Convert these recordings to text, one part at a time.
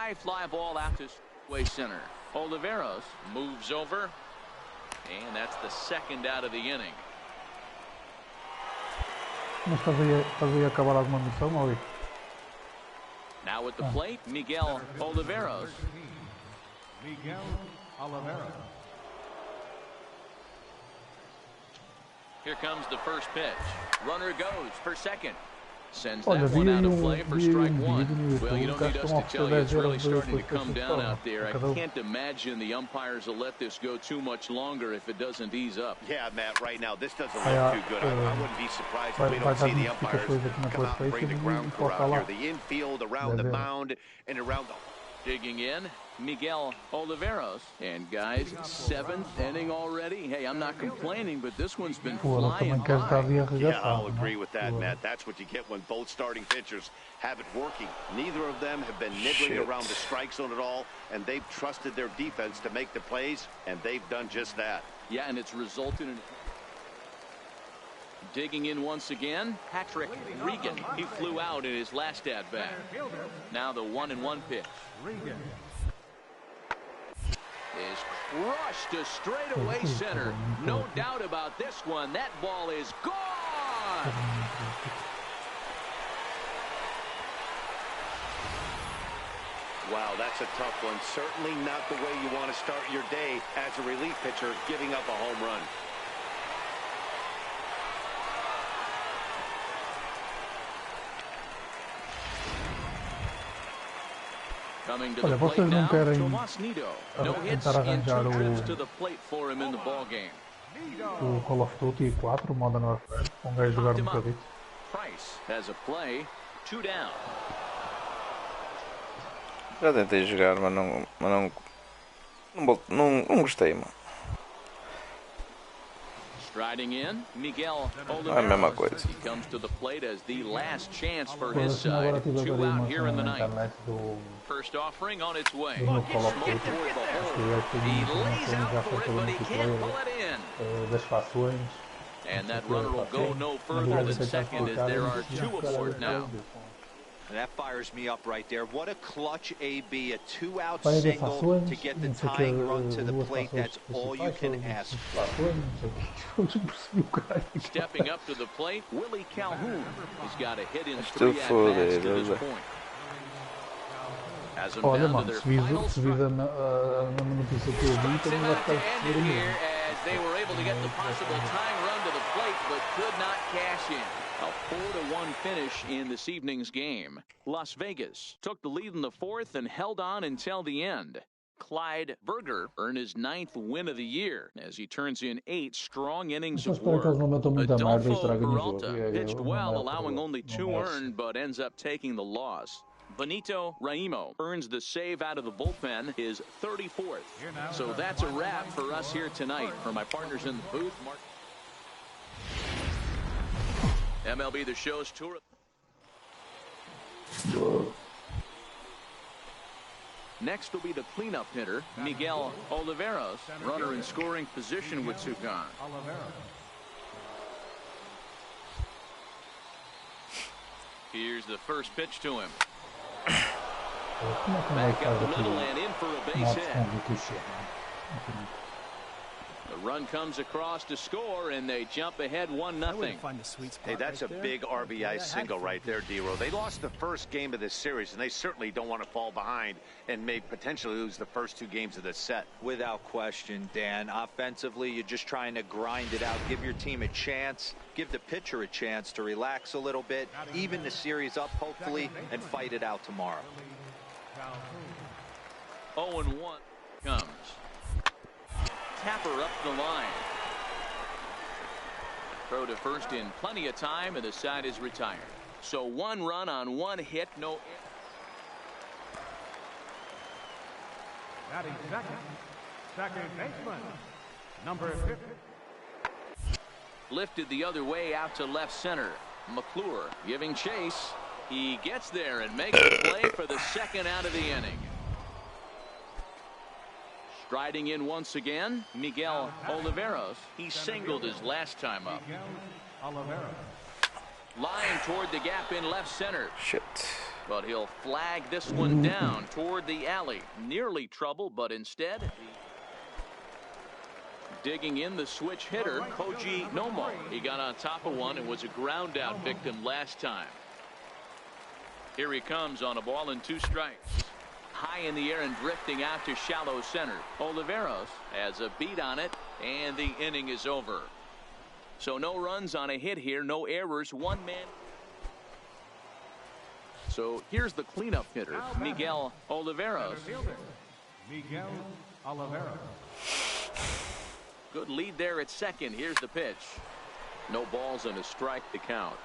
high fly ball out to way center. Oliveros moves over, and that's the second out of the inning. Mas estás aí a acabar alguma missão, ou Now at the plate, Miguel Oliveros. Miguel Oliveros. Here comes the first pitch. Runner goes for second. Sends that one out of play for strike one. Well, you don't need us to tell you, it's really starting to come down out there. I can't imagine the umpires will let this go too much longer if it doesn't ease up. Yeah, Matt, right now this doesn't look too good. I wouldn't be surprised if we don't see the umpires come out and bring the ground crew out here. The infield, around the mound, and around the... Digging in, Miguel Oliveros. And guys, 7th inning already. Hey, I'm not complaining, but this one's been flying by. Yeah, I'll agree with that, Matt. That's what you get when both starting pitchers have it working. Neither of them have been nibbling around the strike zone at all, and they've trusted their defense to make the plays, and they've done just that. Yeah, and it's resulted in... Digging in once again, Patrick Regan. He flew out in his last at-bat. Now the 1-1 pitch. Regan is crushed to straightaway center. No doubt about this one. That ball is gone. Wow, that's a tough one. Certainly not the way you want to start your day as a relief pitcher, giving up a home run. Coming to the plate now, Tomas Nido. No hits and 2 trips to the plate for him in the ball game. O Call of Duty 4, Modern Warfare, gajo jogar bocadito. Price has a play, 2 down. Já tentei jogar, mas não gostei, mano. Striding in, Miguel É a mesma coisa. He comes to the plate as the last chance for his side. 2 out here in the ninth. First offering on its way. Smoke toward the hole. He lays out for it, but he can't pull it in. Das fações. And that runner will go no further than second as there are 2 aboard now. That fires me up right there. What a clutch AB, a 2-out single to get the tying run to the plate. That's all you can ask for. Stepping up to the plate, Willie Calhoun. He's got a hit in 3 at-bats to this point. As Olha, mano, se vis a notícia que eu vi, também vai ficar here as they were able to get the possible tying run to the plate, but could not cash in. A 4-1 finish in this evening's game. Las Vegas took the lead in the 4th and held on until the end. Clyde Berger earned his 9th win of the year as he turns in 8 strong innings of work. Adolfo Peralta pitched well, allowing only 2 earned, but ends up taking the loss. Benito Raimo earns the save out of the bullpen, his 34th. So that's a wrap for us here tonight. For my partners in the booth, Mark. MLB The Show's tour. Next will be the cleanup hitter, Miguel Oliveros, runner in scoring position with 2 gone. Here's the first pitch to him. Back up the middle and in for a base hit. The run comes across to score, and they jump ahead 1-0. Hey, that's a big RBI single right there, D-Row. They lost the first game of this series, and they certainly don't want to fall behind and may potentially lose the first 2 games of this set. Without question, Dan. Offensively, you're just trying to grind it out, give your team a chance, give the pitcher a chance to relax a little bit, even the series up, hopefully, and fight it out tomorrow. 0-1 comes. Tapper up the line. Throw to first in plenty of time, and the side is retired. So 1 run on 1 hit, no. Batting second baseman, number 50. Lifted the other way out to left center. McClure giving chase. He gets there and makes the play for the 2nd out of the inning. Striding in once again, Miguel Oliveros. He singled his last time up. Line toward the gap in left center. Shit. But he'll flag this one down toward the alley. Nearly trouble, but instead, digging in the switch hitter, Koji Nomo. He got on top of one and was a ground out victim last time. Here he comes on a ball and 2 strikes. High in the air and drifting out to shallow center. Oliveros has a beat on it, and the inning is over. So no runs on a hit here, no errors, 1 man. So here's the cleanup hitter, Miguel Oliveros. Miguel Oliveros. Good lead there at second. Here's the pitch. No balls and a strike to count.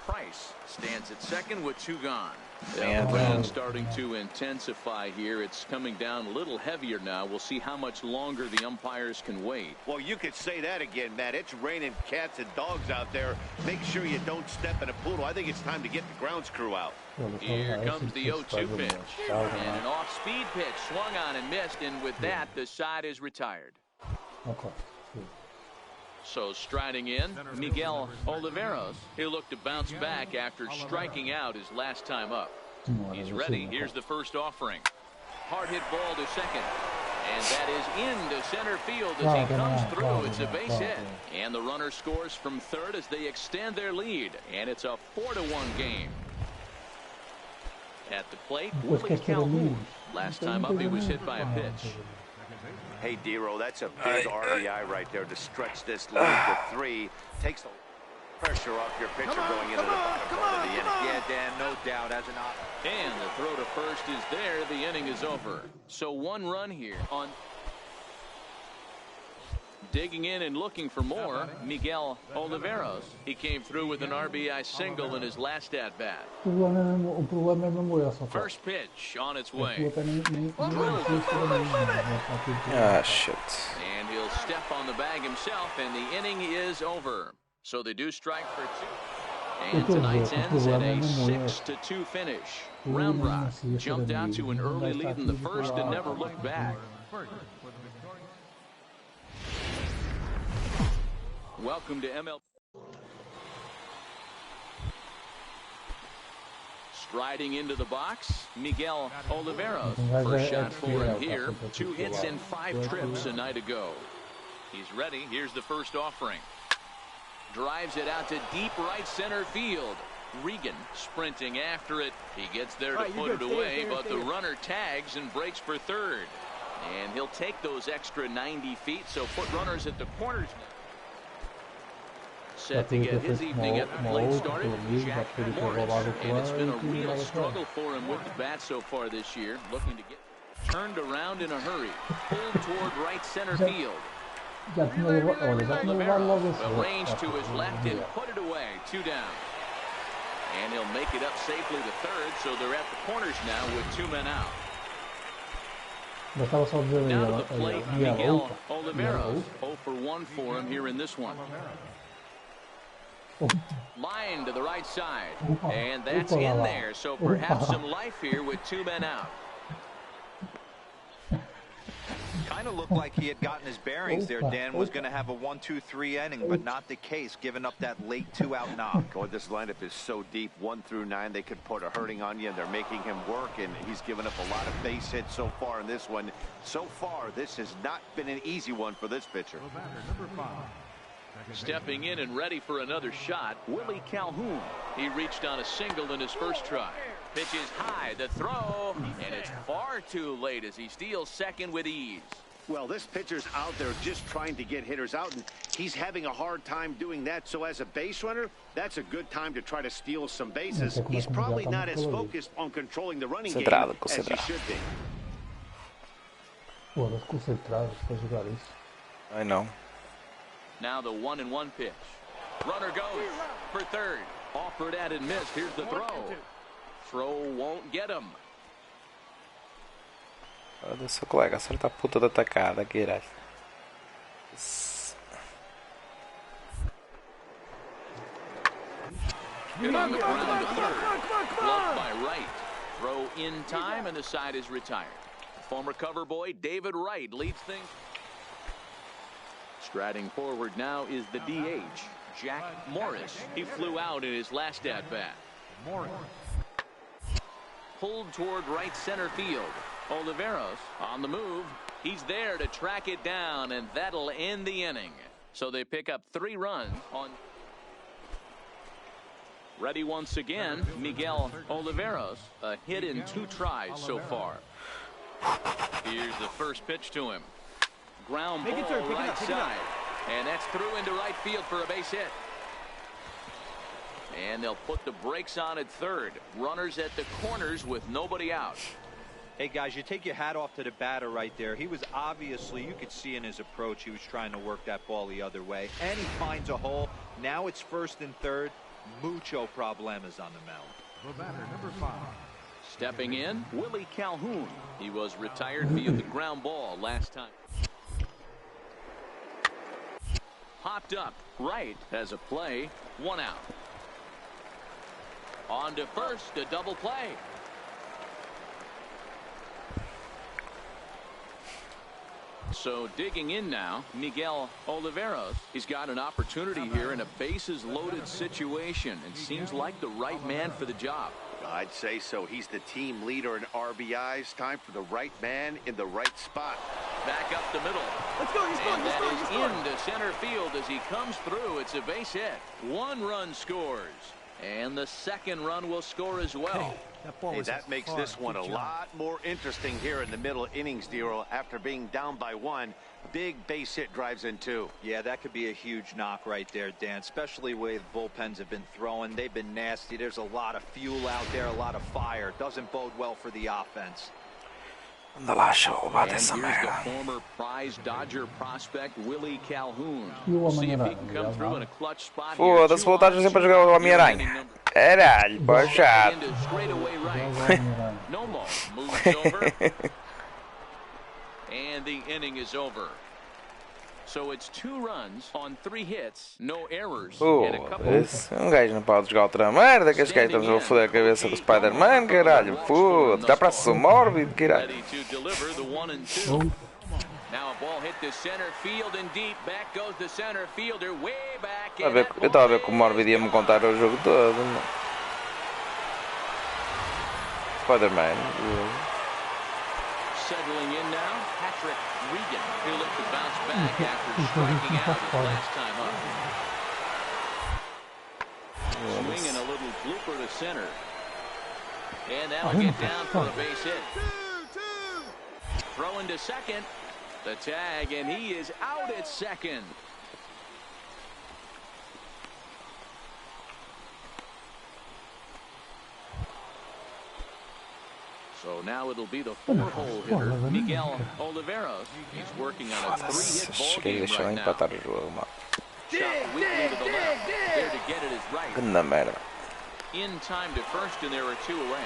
Price stands at second with 2 gone. The rain starting to intensify here. It's coming down a little heavier now. We'll see how much longer the umpires can wait. Well, you could say that again, Matt. It's raining cats and dogs out there. Make sure you don't step in a poodle. I think it's time to get the grounds crew out. Here comes the 0-2 pitch. And an off-speed pitch swung on and missed. And with that, the side is retired. Okay. So striding in, Miguel Oliveros. He'll look to bounce back after striking out his last time up. He's ready. Here's the first offering. Hard hit ball to second. And that is into center field as he comes through. It's a base hit. And the runner scores from third as they extend their lead. And it's a 4-1 game. At the plate, Willie Calhoun. Last time up, he was hit by a pitch. Hey, Dero, that's a big RBI right there to stretch this lead to 3. Takes the pressure off your pitcher going into the bottom part of the inning. Yeah, Dan, no doubt. As an and the throw to first is there. The inning is over. So 1 run here on. Digging in and looking for more, Miguel Oliveros. He came through with an RBI single in his last at-bat. First pitch on its way. Ah, shit. And he'll step on the bag himself, and the inning is over. So they do strike for 2. And tonight's ends at a 6-2 finish. Round Rock jumped out to an early lead in the first and never looked back. Welcome to MLB. Striding into the box, Miguel Oliveros. First shot for him here. 2 hits and 5 trips a night ago. He's ready. Here's the first offering. Drives it out to deep right center field. Regan sprinting after it. He gets there to put it away, but the runner tags and breaks for third. And he'll take those extra 90 feet, so put runners at the corners now. Set to get his evening at the plate started, Jack Morris. And it's been a real struggle for him with the bat so far this year. Looking to get turned around in a hurry. Pulled toward right center field. Oliveros range to his left and put it away. 2 down. And he'll make it up safely to third, so they're at the corners now with 2 men out. Now to the plate, Miguel Oliveros. 0 for 1 for him here in this one. Line to the right side, and that's in there, so perhaps some life here with 2 men out. kind of looked like he had gotten his bearings there. Dan was going to have a 1-2-3 inning, but not the case, giving up that late 2-out knock. Oh, this lineup is so deep, 1 through 9. They could put a hurting on you, and they're making him work, and he's given up a lot of base hits so far in this one. So far, this has not been an easy one for this pitcher. Stepping in and ready for another shot, Willie Calhoun. He reached on a single in his first try. Pitch is high, the throw, and it's far too late as he steals second with ease. Well, this pitcher's out there just trying to get hitters out, and he's having a hard time doing that. So as a base runner, that's a good time to try to steal some bases. He's probably not as focused on controlling the running game as he should be. I know. Now the 1-1 pitch. Runner goes for third. Offered at and missed. Here's the throw. Throw won't get him. Olha seu colega, acerta a puta da tacada, caralho. Good on the ground to third. Gloved by right. Throw in time, and the side is retired. Former cover boy David Wright leads things. Striding forward now is the DH, Jack Morris. He flew out in his last at-bat. Morris. pulled toward right center field. Oliveros on the move. He's there to track it down, and that'll end the inning. So they pick up 3 runs on. Ready once again, Miguel Oliveros. A hit in 2 tries so far. Here's the first pitch to him. Ground ball right side. And that's through into right field for a base hit. And they'll put the brakes on at third. Runners at the corners with nobody out. Hey, guys, you take your hat off to the batter right there. He was obviously, you could see in his approach, he was trying to work that ball the other way. And he finds a hole. Now it's first and third. Mucho problemas on the mound. The batter, number 5. Stepping in, Willie Calhoun. He was retired via the ground ball last time. Popped up right as a play. 1 out. On to first, a double play. So digging in now, Miguel Oliveros. He's got an opportunity here in a bases loaded situation and seems like the right man for the job. I'd say so. He's the team leader in RBIs. Time for the right man in the right spot. Back up the middle. Let's go, And that is into center field as he comes through. It's a base hit. 1 run scores. And the second run will score as well. Hey, that makes this one a lot more interesting here in the middle innings, Dero. After being down by 1, big base hit drives in 2. Yeah, that could be a huge knock right there, Dan, especially the way the bullpens have been throwing. They've been nasty. There's a lot of fuel out there, a lot of fire. Doesn't bode well for the offense. Anda lá, show, bate And essa here's the merda. former prize Dodger prospect Willie Calhoun. E o We'll see if he Homem-Aranha, can come through in a clutch spot here. Foda-se, voltaram sempre a jogar o Homem-Aranha. Caralho, pô, chato. Into straightaway right. Homem-Aranha. Nomo moves over. And the inning is over. So it's 2 runs on 3 hits, no errors, and a couple. Foda-se, gajo não pode jogar outra merda, que este gajo estamos a foder a cabeça do Spider-Man, caralho. Foda-se, já parece mórbido, caralho. Ready to deliver the 1 and 2. Now a ball hit to center field and deep. Back goes the center fielder way back. Eu estava a ver que o Mórbido ia me contar o jogo todo. Spider-Man. Settling in now, Patrick Regan. He'll look to bounce back after striking out his last time up. Swinging a little blooper to center. And that'll get down for a base hit. Throwing to second. The tag, and he is out at second. So now it'll be the 4-hole hitter, Miguel Oliveros. He's working on a 3-hit ball Cheguei a game deixar right now. empatar o jogo, mano. Shot weakly to the left. There to get it is right. Grande merda. In time to first, and there are 2 away.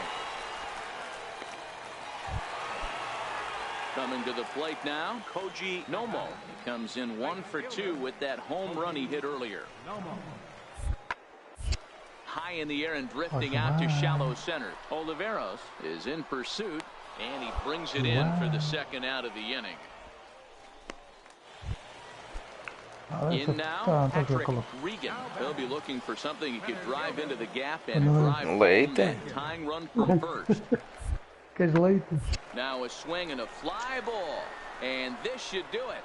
Coming to the plate now, Koji Nomo. He comes in 1 for 2 with that home run he hit earlier. High in the air and drifting out to shallow center. Oliveros is in pursuit, and he brings it in for the second out of the inning. In now, Patrick Regan. He'll be looking for something he could drive into the gap and drive home that tying run from first. Queres leite? Now a swing and a fly ball, and this should do it.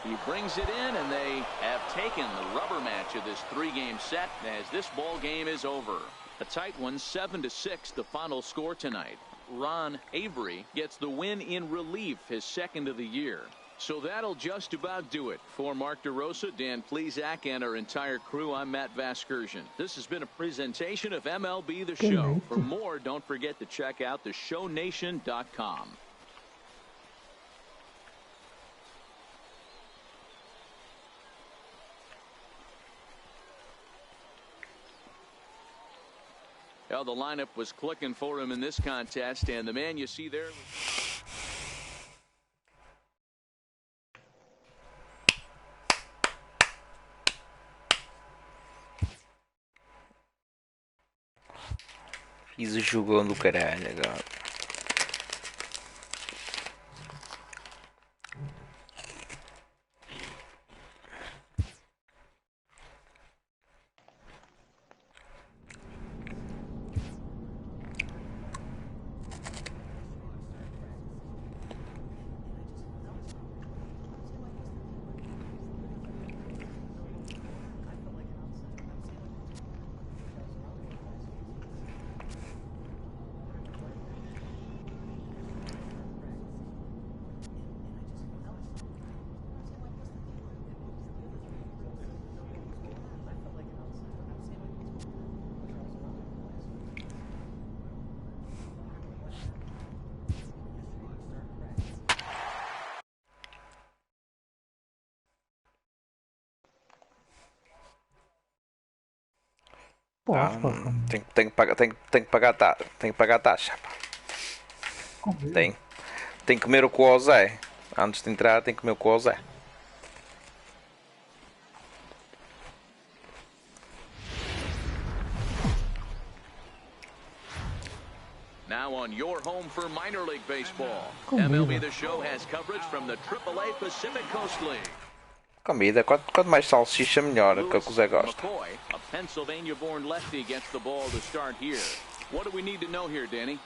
He brings it in, and they have taken the rubber match of this 3-game set as this ball game is over. A tight one, 7-6, the final score tonight. Ron Avery gets the win in relief, his 2nd of the year. So that'll just about do it. For Mark DeRosa, Dan Plesac, and our entire crew, I'm Matt Vasgersian. This has been a presentation of MLB The Show. For more, don't forget to check out theshownation.com. Well, the lineup was clicking for him in this contest, and the man you see there... Fiz o jogão do caralho agora. Posso, pá. Tenho que pagar a taxa. Pá. Convido. Tem que comer o cu ao Zé. Antes de entrar, tem que comer o cu ao Zé. Now on your home for minor league baseball. Convido. MLB The Show has coverage from the AAA Pacific Coast League. Comida, quanto mais salsicha melhor, que é o que o Zé gosta. McCoy, a Pennsylvania-born lefty, gets the ball to start here. What do we need to know here, Danny?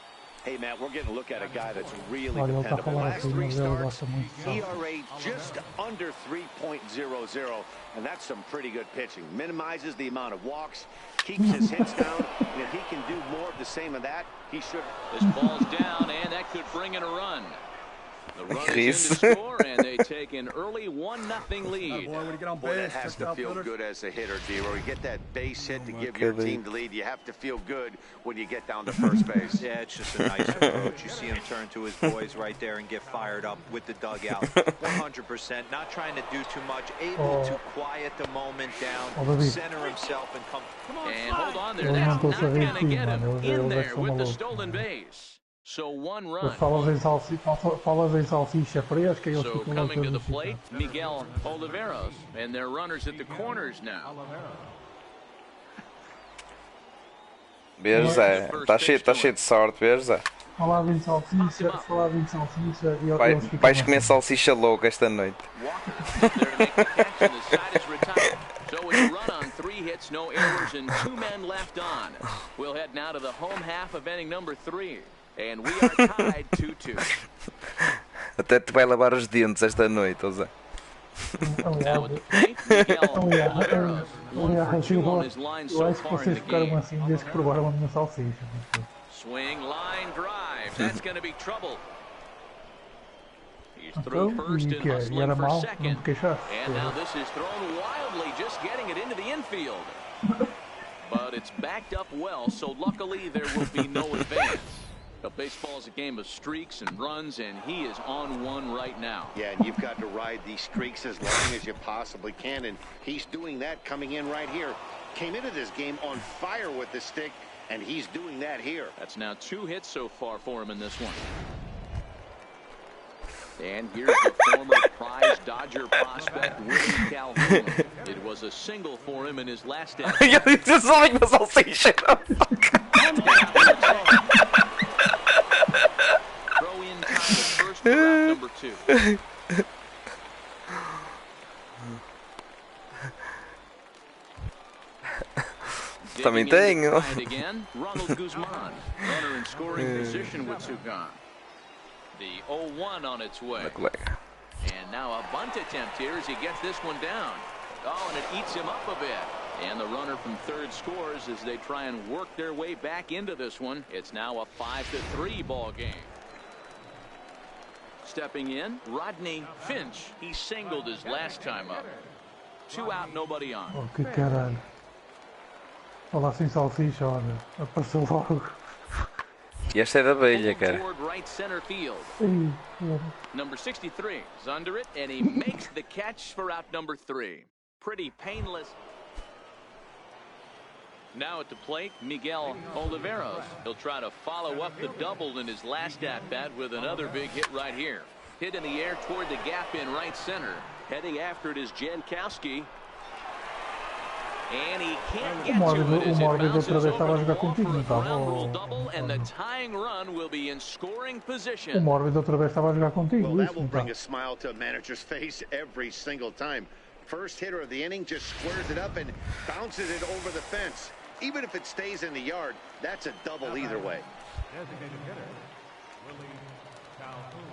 Hey, Matt, we're getting a look at a guy that's really Olha, ele está a dependable. falar Last assim, three mas ele starts, gosta muito de salsa. ERA just under 3.00, and that's some pretty good pitching. Minimizes the amount of walks, keeps his hits down, and if he can do more of the same of that, he should. This ball's down, and that could bring in a run. The run Chris. is in to score, and they take an early 1-0 lead. Boy, that has to feel good as a hitter, D-Roy. You get that base hit to give your team the lead. You have to feel good when you get down to first base. Yeah, it's just a nice approach. You see him turn to his boys right there and get fired up with the dugout. 100%, not trying to do too much, able to quiet the moment down, center himself, and come. And hold on there, that's not going to get him in there with the stolen base. So one run. Falas em salsicha fresca e eles So ficam coming to the loucos. plate, Miguel Oliveros, and they're runners at the corners now. Vês, Zé? Tá cheio de sorte, vês, Zé? Falava em salsicha e eles ficam Vais comer salsicha louca esta noite. Walker there to make the catch, and the side is retired. So it's a run on 3 hits, no errors, and 2 men left on. We'll head now to the home half of inning number 3. And we are tied 2-2. Até te vai lavar os dentes esta noite, ó Zé. Now at the plate, Miguel Oliveros, 1 for Aliás, 2 on his line so eu acho que far in vocês the ficaram game. assim desde que provaram a minha salsicha. Swing, line, drive. That's going to be trouble. He's through Então, first e and que é? E hustling era for mal? Não second. te queixaste? And now this is thrown wildly, just getting it into the infield. But it's backed up well, so luckily there will be no advance. A baseball is a game of streaks and runs, and he is on one right now. Yeah, and you've got to ride these streaks as long as you possibly can, and he's doing that coming in right here. Came into this game on fire with the stick, and he's doing that here. That's now 2 hits so far for him in this one. And here's the former prize Dodger prospect, Willie Calhoun. It was a single for him in his last at Eu disse só uma salsicha. Throw in time at first for round number 2. Também Digging in tenho. to try it again, Ronald Guzman, runner in scoring position with 2 gone. The 0-1 on its way. Colega. And now a bunt attempt here as he gets this one down. Oh, and it eats him up a bit. And the runner from third scores as they try and work their way back into this one. It's now a 5-3 ball game. Stepping in, Rodney Finch. He singled his last time up. 2 out, nobody on. Oh, que caralho. Falar sem salsicha, olha. Apareceu logo. E esta é da abelha, cara. Toward right center field. Ih, Number 63 is under it, and he makes the catch for out number 3. Pretty painless. Now at the plate, Miguel Oliveros. He'll try to follow up the double in his last at-bat with another big hit right here. Hit in the air toward the gap in right center. Heading after it is Jankowski. And he can't get to it as it bounces over the wall for a ground rule double, and the tying run will be in scoring o position. Morbido outra vez estava a jogar contigo, Well, that isso will não bring tá? a smile to a manager's face every single time. First hitter of the inning just squares it up and bounces it over the fence. Even if it stays in the yard, that's a double either way. Designated hitter, Willie Calhoun.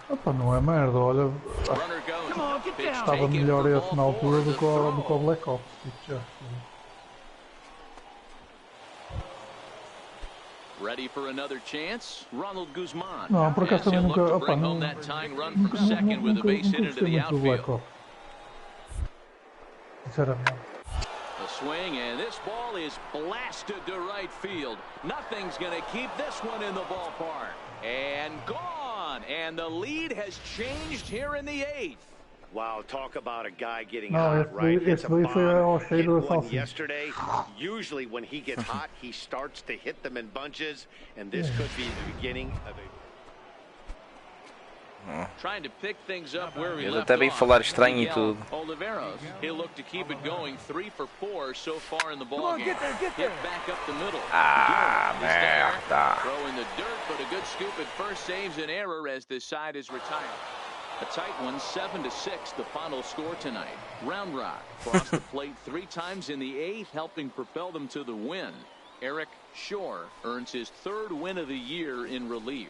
Opa, não é merda, olha. Runner goes. Pitch Estava taken melhor for esse na ball altura 4, do the que o throw. Black Ops. digo já. Ready for another chance? Ronald Guzman. Não, por acaso As he'll também nunca. look to Opa, bring não. home that tying run from second with a base hit into gostei the muito do Black outfield. Ops. Sinceramente. The swing, and this ball is blasted to right field. Nothing's going to keep this one in the ballpark. And gone. And the lead has changed here in the 8th. Wow, talk about a guy getting Não, hot, right? It's a esse foi ao bomb. cheiro Hit da one salsicha. yesterday. Usually when he gets hot, he starts to hit them in bunches, and this could be the beginning of a... Trying to pick things up where he Ele left até veio off. falar estranho e Miguel tudo. Oliveros, he'll look to keep it going. 3 for 4 so far in the ball game. Hit back up the middle. Ah, Gil is there, merda. throwing the dirt, but a good scoop at first, saves an error as this side is retired. A tight one, 7-6, the final score tonight. Round Rock crossed the plate 3 times in the 8th, helping propel them to the win. Eric Shore earns his 3rd win of the year in relief.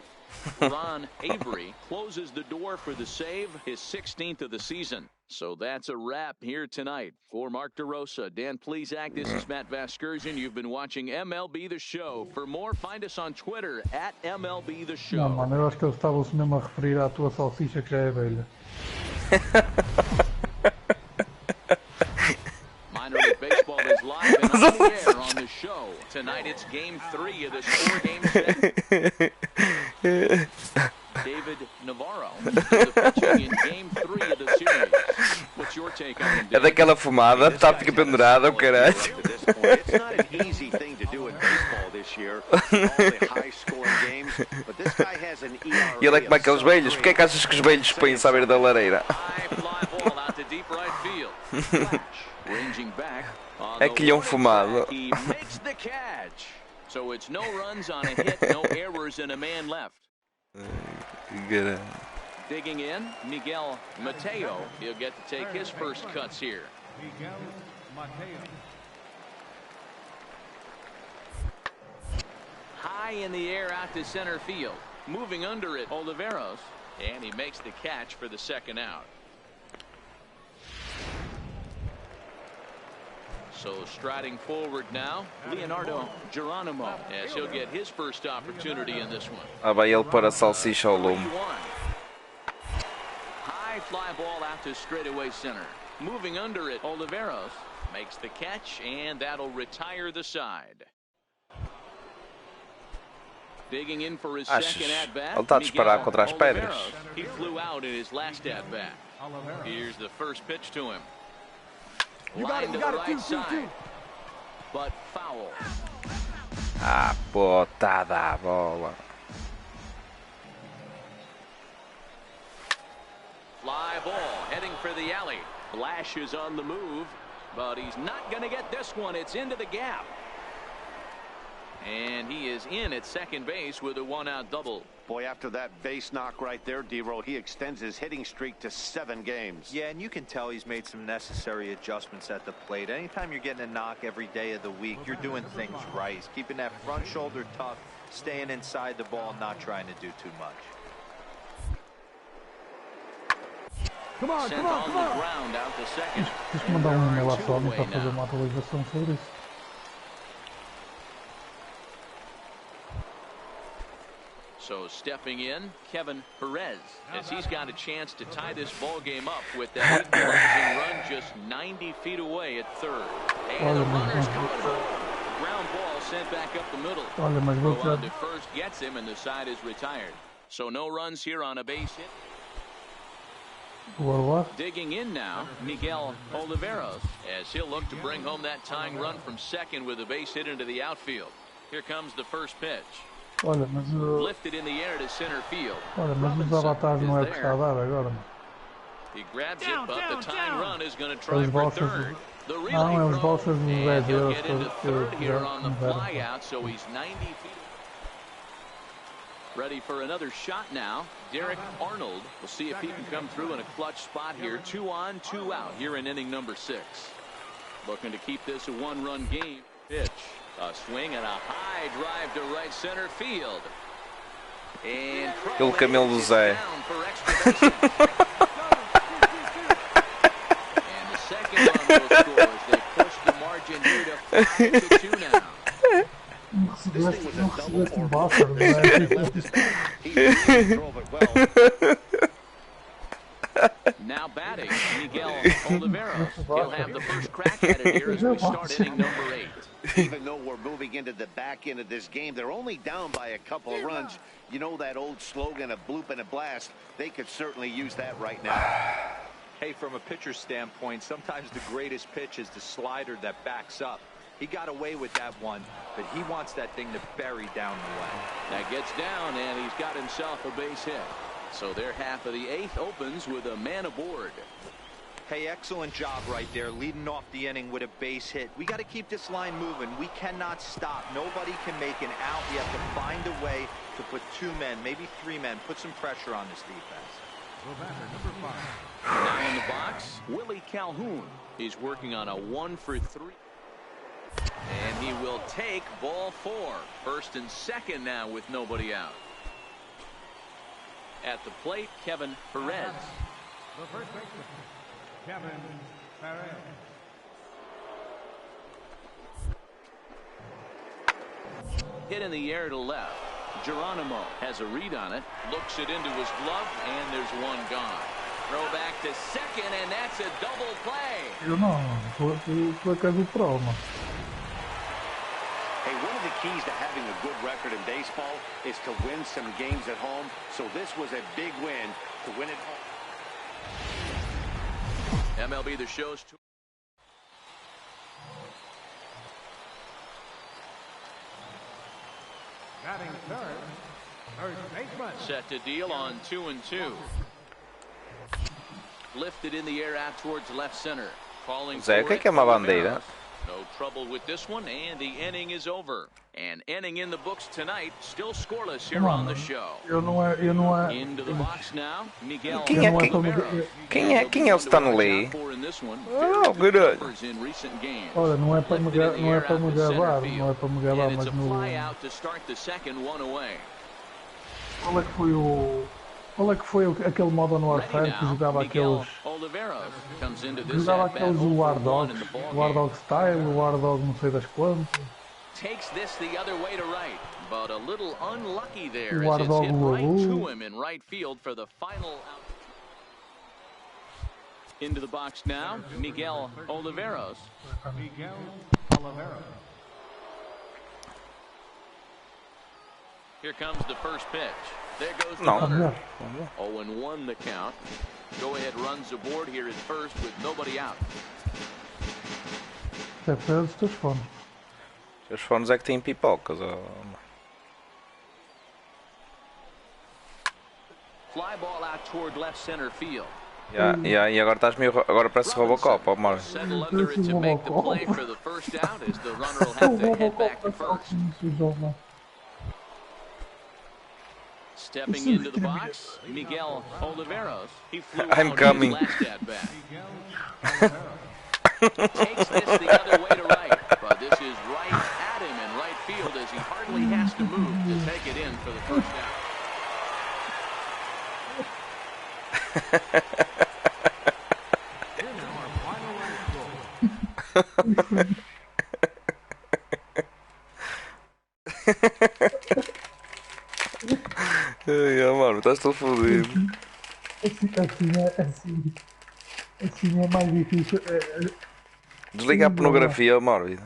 Ron Avery closes the door for the save, his 16th of the season. So that's a wrap here tonight. For Mark DeRosa, Dan Plesac, this is Matt Vasgersian. You've been watching MLB The Show. For more, find us on Twitter at MLB The Show. Não, mano, eu acho que eles estavam-se mesmo a referir à tua salsicha que já é velha. Minor League Baseball is live and on the air on the show. Tonight it's Game 3 of this 4-game set. David Navarro is the pitching in Game 3 of the series. What's your take on him, É daquela fumada, tá, fica pendurada, o caralho. It's not an easy thing to do in baseball this year. All the high-scoring games, but this guy has an ERA. E ele é como aqueles velhos. Porquê é que achas que os velhos põem-se à beira da lareira? High fly ball out to deep right field. Flash, ranging back on É the que lhe é warning fumado. track. He makes the catch. So it's no runs on a hit, no errors, and a man left. Digging in, Miguel Mateo. He'll get to take his first cuts here. Miguel Mateo. High in the air out to center field. Moving under it, Oliveros. And he makes the catch for the second out. So striding forward now, Leonardo Geronimo, as he'll get his first opportunity in this one. Ah, vai ele pôr a salsicha ao lume. 3-1. High fly ball out to straightaway center. Moving under it, Oliveros makes the catch, and that'll retire the side. Digging in for his Achas? second at-bat. Ele está a disparar contra as pedras. Oliveros. He flew out in his last at-bat. Oliveros. Here's the first pitch to him. You got Line it, to you got the it, right two, side, but foul. Ah, botada a bola. Fly ball heading for the alley. Flash is on the move, but he's not going to get this one. It's into the gap. And he is in at second base with a 1-out double. Boy, after that base knock right there, D-Roll, he extends his hitting streak to 7 games. Yeah, and you can tell he's made some necessary adjustments at the plate. Anytime you're getting a knock every day of the week, you're doing things right. He's keeping that front shoulder tough, staying inside the ball, not trying to do too much. Sent on the ground out to second. Tens que mandar e-mail à Sony para fazer uma atualização sobre isso. So stepping in, Kevin Perez, as he's got a chance to tie this ball game up with that equalizing run just 90 feet away at third. And the runner's coming home. Ground ball sent back up the middle. Olha, mas vou Go on to first gets him, and the side is retired. So no runs here on a base hit. what? Digging in now, Miguel Oliveros, as he'll look to bring home that tying run from second with a base hit into the outfield. Here comes the first pitch. Olha, mas Lifted in the air to center field. olha, mas os avatares não é pescadar agora. He grabs it, but the tying run is going to try Os for vouchers. third. The relay Não, é os throw, vouchers dos and 10 he'll euros get que into third here já on the me deram. flyout, so he's 90 feet. Ready for another shot now. Derek Arnold. We'll see if he can come through in a clutch spot here. 2 on, 2 out here in inning number 6. Looking to keep this a 1-run game. Pitch. A swing and a high drive to right center field. And Aquele camelo do Zé. down for extra bases. And the second run will score as they push the margin here to 5-2 now. Não recebeste um voucher, não é? He really drove it well. Now batting, Miguel Oliveros. He'll have the first crack at it here as we start inning number 8. Even though we're moving into the back end of this game, they're only down by a couple of runs. You know that old slogan, a bloop and a blast? They could certainly use that right now. Hey, from a pitcher's standpoint, sometimes the greatest pitch is the slider that backs up. He got away with that one, but he wants that thing to bury down the way. That gets down, and he's got himself a base hit. So their half of the eighth opens with a man aboard. Hey, excellent job right there, leading off the inning with a base hit. We got to keep this line moving. We cannot stop. Nobody can make an out. We have to find a way to put 2 men, maybe 3 men, put some pressure on this defense. Now in the box, Willie Calhoun. He's working on a 1-for-3. And he will take ball 4. First and second now with nobody out. At the plate, Kevin Perez. The first baseman, Kevin Perez. Hit in the air to left. Geronimo has a read on it, looks it into his glove, and there's one gone. Throw back to second, and that's a double play. Eu não, por acaso o trauma. Hey, one of the keys to having a good record in baseball is to win some games at home. So this was a big win to win at home. MLB The Show's Batting third, first baseman. set to deal on 2-2. Lifted in the air out towards left center. Calling Zé, o que é uma bandeira? No trouble with this one, and the inning is over. An inning in the books tonight, still scoreless here on the show. Eu não é. Into the box now, Miguel Quem é Oliveira. quem é o Stanley? Oh, good. Olha, não é para me gabar, não é para me gabar, mas no. Qual é que foi aquele modo no Warfare que jogava aqueles War Dog Style, War Dog não sei das quantas. Takes this the other way to right, but a little unlucky there War as it's Dog hit right to Lulu. him in right field for the final out. Into the box now, Miguel Oliveros. Miguel Oliveira. Here comes the first pitch. There goes the No. runner. 0-1 the count. Go ahead runs aboard here at first with nobody out. Deve ser dos teus fones. Os fones é que têm pipocas. Fly ball out toward left center field. E agora estás meio. Agora parece Robocop, ó, Mário. Settle under it to make the play for the first out as the runner will have to head back to first. Stepping into the box, Miguel Oliveros. He flew I'm out coming. his last at bat. Takes this the other way to right, but this is right at him in right field as he hardly has to move to take it in for the first out. Here's our final Ai, mano, estás todo fodido. Assim é mais difícil. Desliga a pornografia, Mário.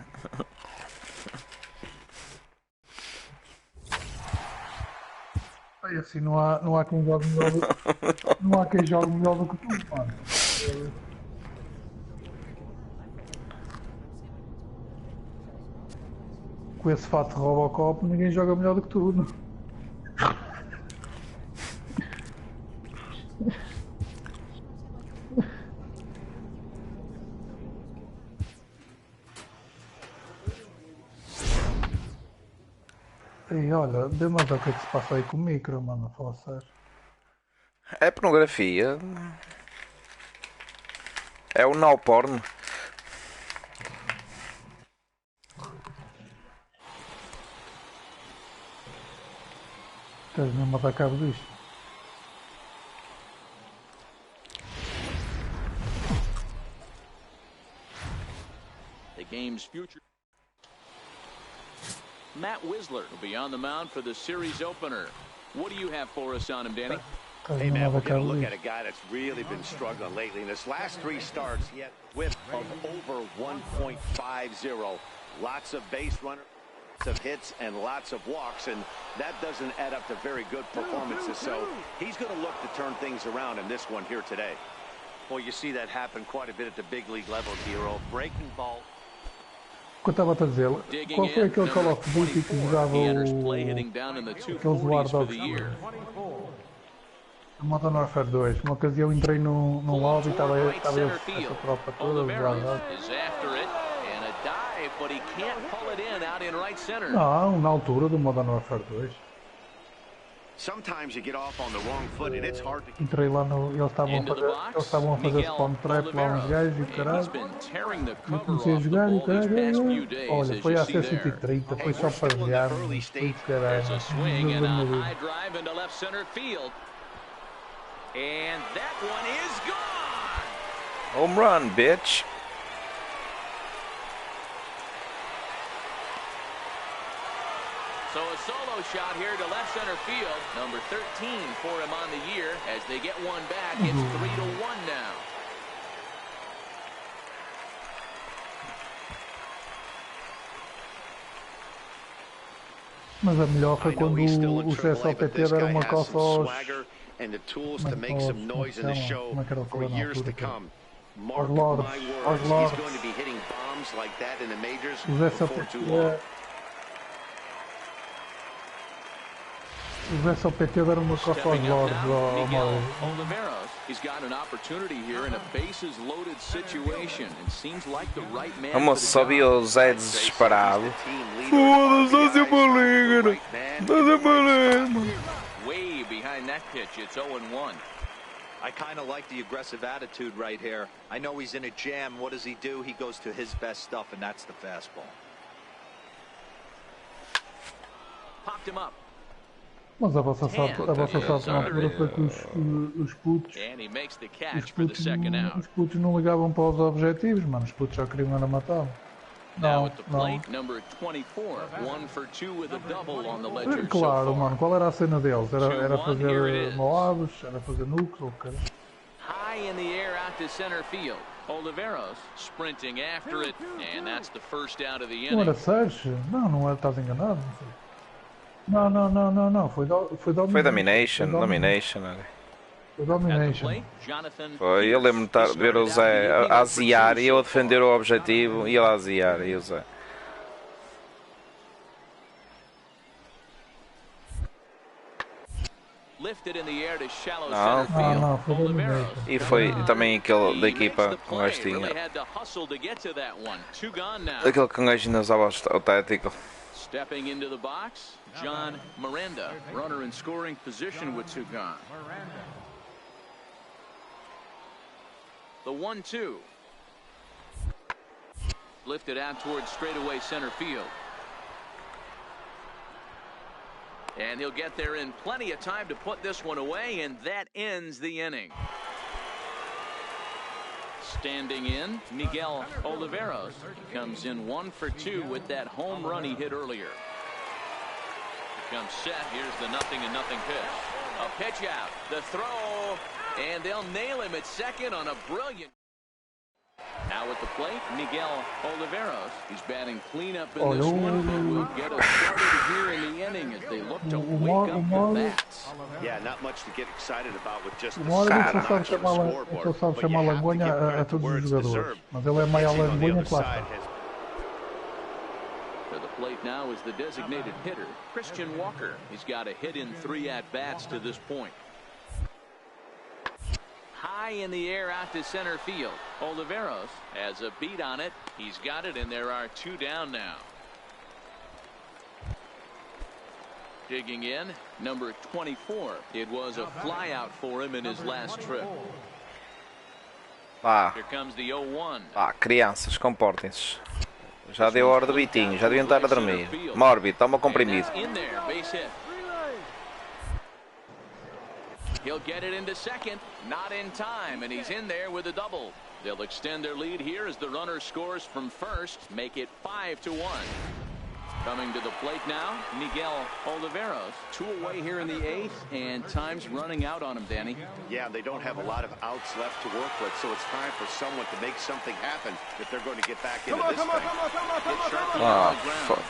Assim não há quem jogue melhor não há quem jogue melhor do que tu, mano. Com esse fato de Robocop ninguém joga melhor do que tu, não? E olha, dê-me a ver o que é que se passa aí com o micro, mano, fala sério. É pornografia. É o now porn. Estás mesmo a dar cabo disto. The game's future. Matt Wisler will be on the mound for the series opener. What do you have for us on him, Danny? Hey, man, we're going to look at a guy that's really been struggling lately. In his last 3 starts, he had a whip of over 1.50. Lots of base runners, lots of hits, and lots of walks, and that doesn't add up to very good performances. So he's going to look to turn things around in this one here today. Well, you see that happen quite a bit at the big league level, Hero. Breaking ball. O que eu estava a dizer, qual foi aquele Call of Duty que jogava aqueles War Dogs? O Modern Warfare 2. Uma ocasião entrei num lobby e estava essa tropa toda jogada. Não, na altura do Modern Warfare 2. Sometimes you get off on the wrong foot and it's hard to... Entrei lá no... Eles estavam a fazer spawn trap lá uns gajos e o caralho. Eu comecei a jogar e o caralho... Olha, foi a C130, foi só para jogar. Foi caralho. Home run, bitch. So a solo shot here to left center field. Number 13 for him on the year. As they get one back, it's 3-1 now. Mas a melhor foi quando o CSLPT deram uma coça aos... And the tools to make some noise in the show for years to come. Mark my words, he's going to be hitting bombs like that in the majors before too long. Os SLPT deram uma coça aos Lords ao Mauro. He's got an opportunity here in a bases loaded situation and seems like the right man. Vamos subir o Zé desesperado. Foda-se, não se liga. Não se liga. Way behind that pitch, it's 0-1. I kind of like the aggressive attitude right here. I know he's in a jam. What does he do? He goes to his best stuff, and that's the fastball. Popped him up. Mas a vossa sorte na altura foi que os putos não ligavam para os objetivos, mano. Os putos só queriam era matar. Não. Claro, mano. Qual era a cena deles? Era fazer moabs, era fazer nukes ou o cara? High in the air out to center field. Oliveros sprinting after it, and that's the first out of the inning. Não era Sérgio? Não era, estás enganado. Não. Foi domination. Foi domination. Foi domination. Foi, eu lembro-me de ver o Zé a aziar e eu a defender o objetivo e ele a aziar e o Zé. Não, foi domination. E foi também aquele da equipa com o gajo tinha. Aquele que o gajo ainda usava o tático. Stepping into the box, John Miranda, runner in scoring position with Tugan. The 1-2. Lifted out towards straightaway center field. And he'll get there in plenty of time to put this one away, and that ends the inning. Standing in, Miguel Oliveros. He comes in 1 for 2 with that home run he hit earlier. He comes set. Here's the 0-0 pitch. A pitch out. The throw. And they'll nail him at second on a brilliant. Now at the plate, Miguel Oliveros. He's batting cleanup in this one, but will get us started here in the inning as they look to wake up the bats. Yeah, not much to get excited about with just the Eu só sabe chamar Langonha a todos os jogadores, mas ele é maior Langonha que lá está. To the plate now is the designated hitter, Christian Walker. He's got a hit in 3 at-bats to this point. High in the air out to center field. Oliveros has a beat on it. He's got it, and there are 2 down now. Digging in, number 24. It was a flyout for him in his last trip. Here comes the 0-1. Crianças, comportem-se. Já deu a hora do bitinho, já deviam estar a dormir. Mórbido, toma comprimido. He'll get it into second, not in time, and he's in there with a double. They'll extend their lead here as the runner scores from first, make it 5-1. Coming to the plate now, Miguel Oliveros. 2 away here in the 8th, and time's running out on him, Danny. Yeah, they don't have a lot of outs left to work with, so it's time for someone to make something happen if they're going to get back into this thing. Fuck.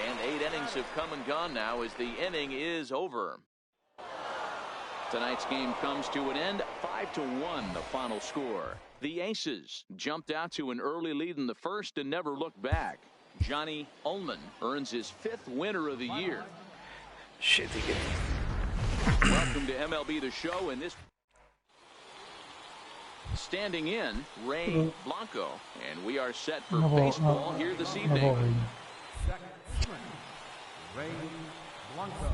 And 8 innings have come and gone now as the inning is over. Tonight's game comes to an end, 5-1, the final score. The Aces jumped out to an early lead in the first and never looked back. Johnny Ullman earns his 5th winner of the year. Shit, Welcome to MLB The Show, and this standing in, Ray Blanco, and we are set for baseball here this evening. Ray Blanco.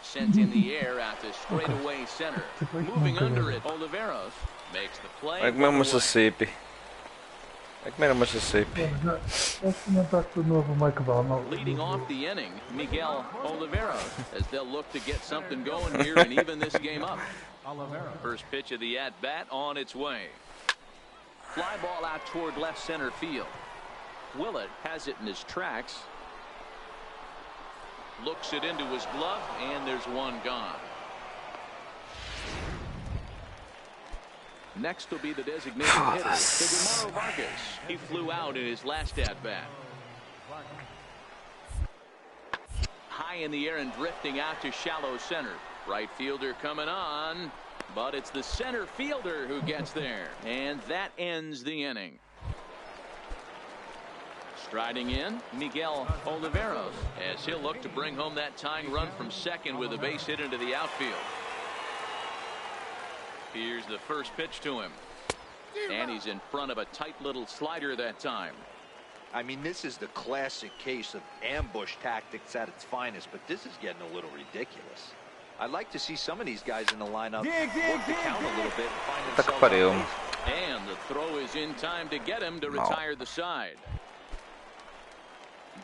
Sent in the air out to straightaway center. Moving under it, Oliveros makes the play. Like my Mississippi. Like my Mississippi. Leading off the inning, Miguel Oliveros, as they'll look to get something going here and even this game up. First pitch of the at-bat on its way. Fly ball out toward left center field. Willett has it in his tracks. Looks it into his glove, and there's one gone. Next will be the designated hitter, Eduardo Vargas. He flew out in his last at-bat. High in the air and drifting out to shallow center. Right fielder coming on, but it's the center fielder who gets there, and that ends the inning. Striding in, Miguel Oliveros, as he'll look to bring home that tying run from second with a base hit into the outfield. Here's the first pitch to him, and he's in front of a tight little slider that time. I mean, this is the classic case of ambush tactics at its finest, but this is getting a little ridiculous. I'd like to see some of these guys in the lineup work the count a little bit and find themselves on base. And the throw is in time to get him to retire the side.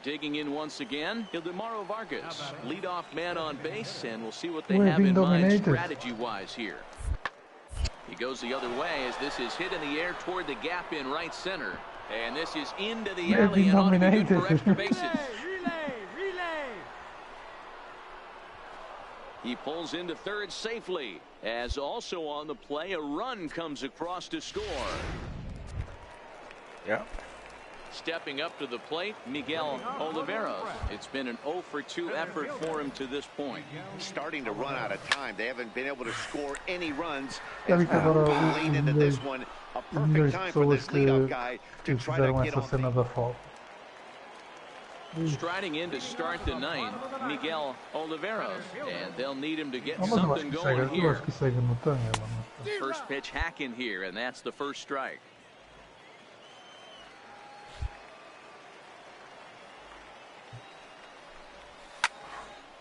Digging in once again, Eduardo Vargas, leadoff man on base, and we'll see what they have in mind strategy-wise here. He goes the other way as this is hit in the air toward the gap in right center, and this is into the alley and ought to be good for extra bases. Relay. He pulls into third safely, as also on the play, a run comes across to score. Yeah. Stepping up to the plate, Miguel Oliveros. It's been an 0-for-2 effort for him to this point. Starting to run out of time. They haven't been able to score any runs. And lean into this one. A perfect time for this leadoff guy to try to get on base. Striding in to start the ninth, Miguel Oliveros, and they'll need him to get something going here. First pitch hack in here, and that's the first strike.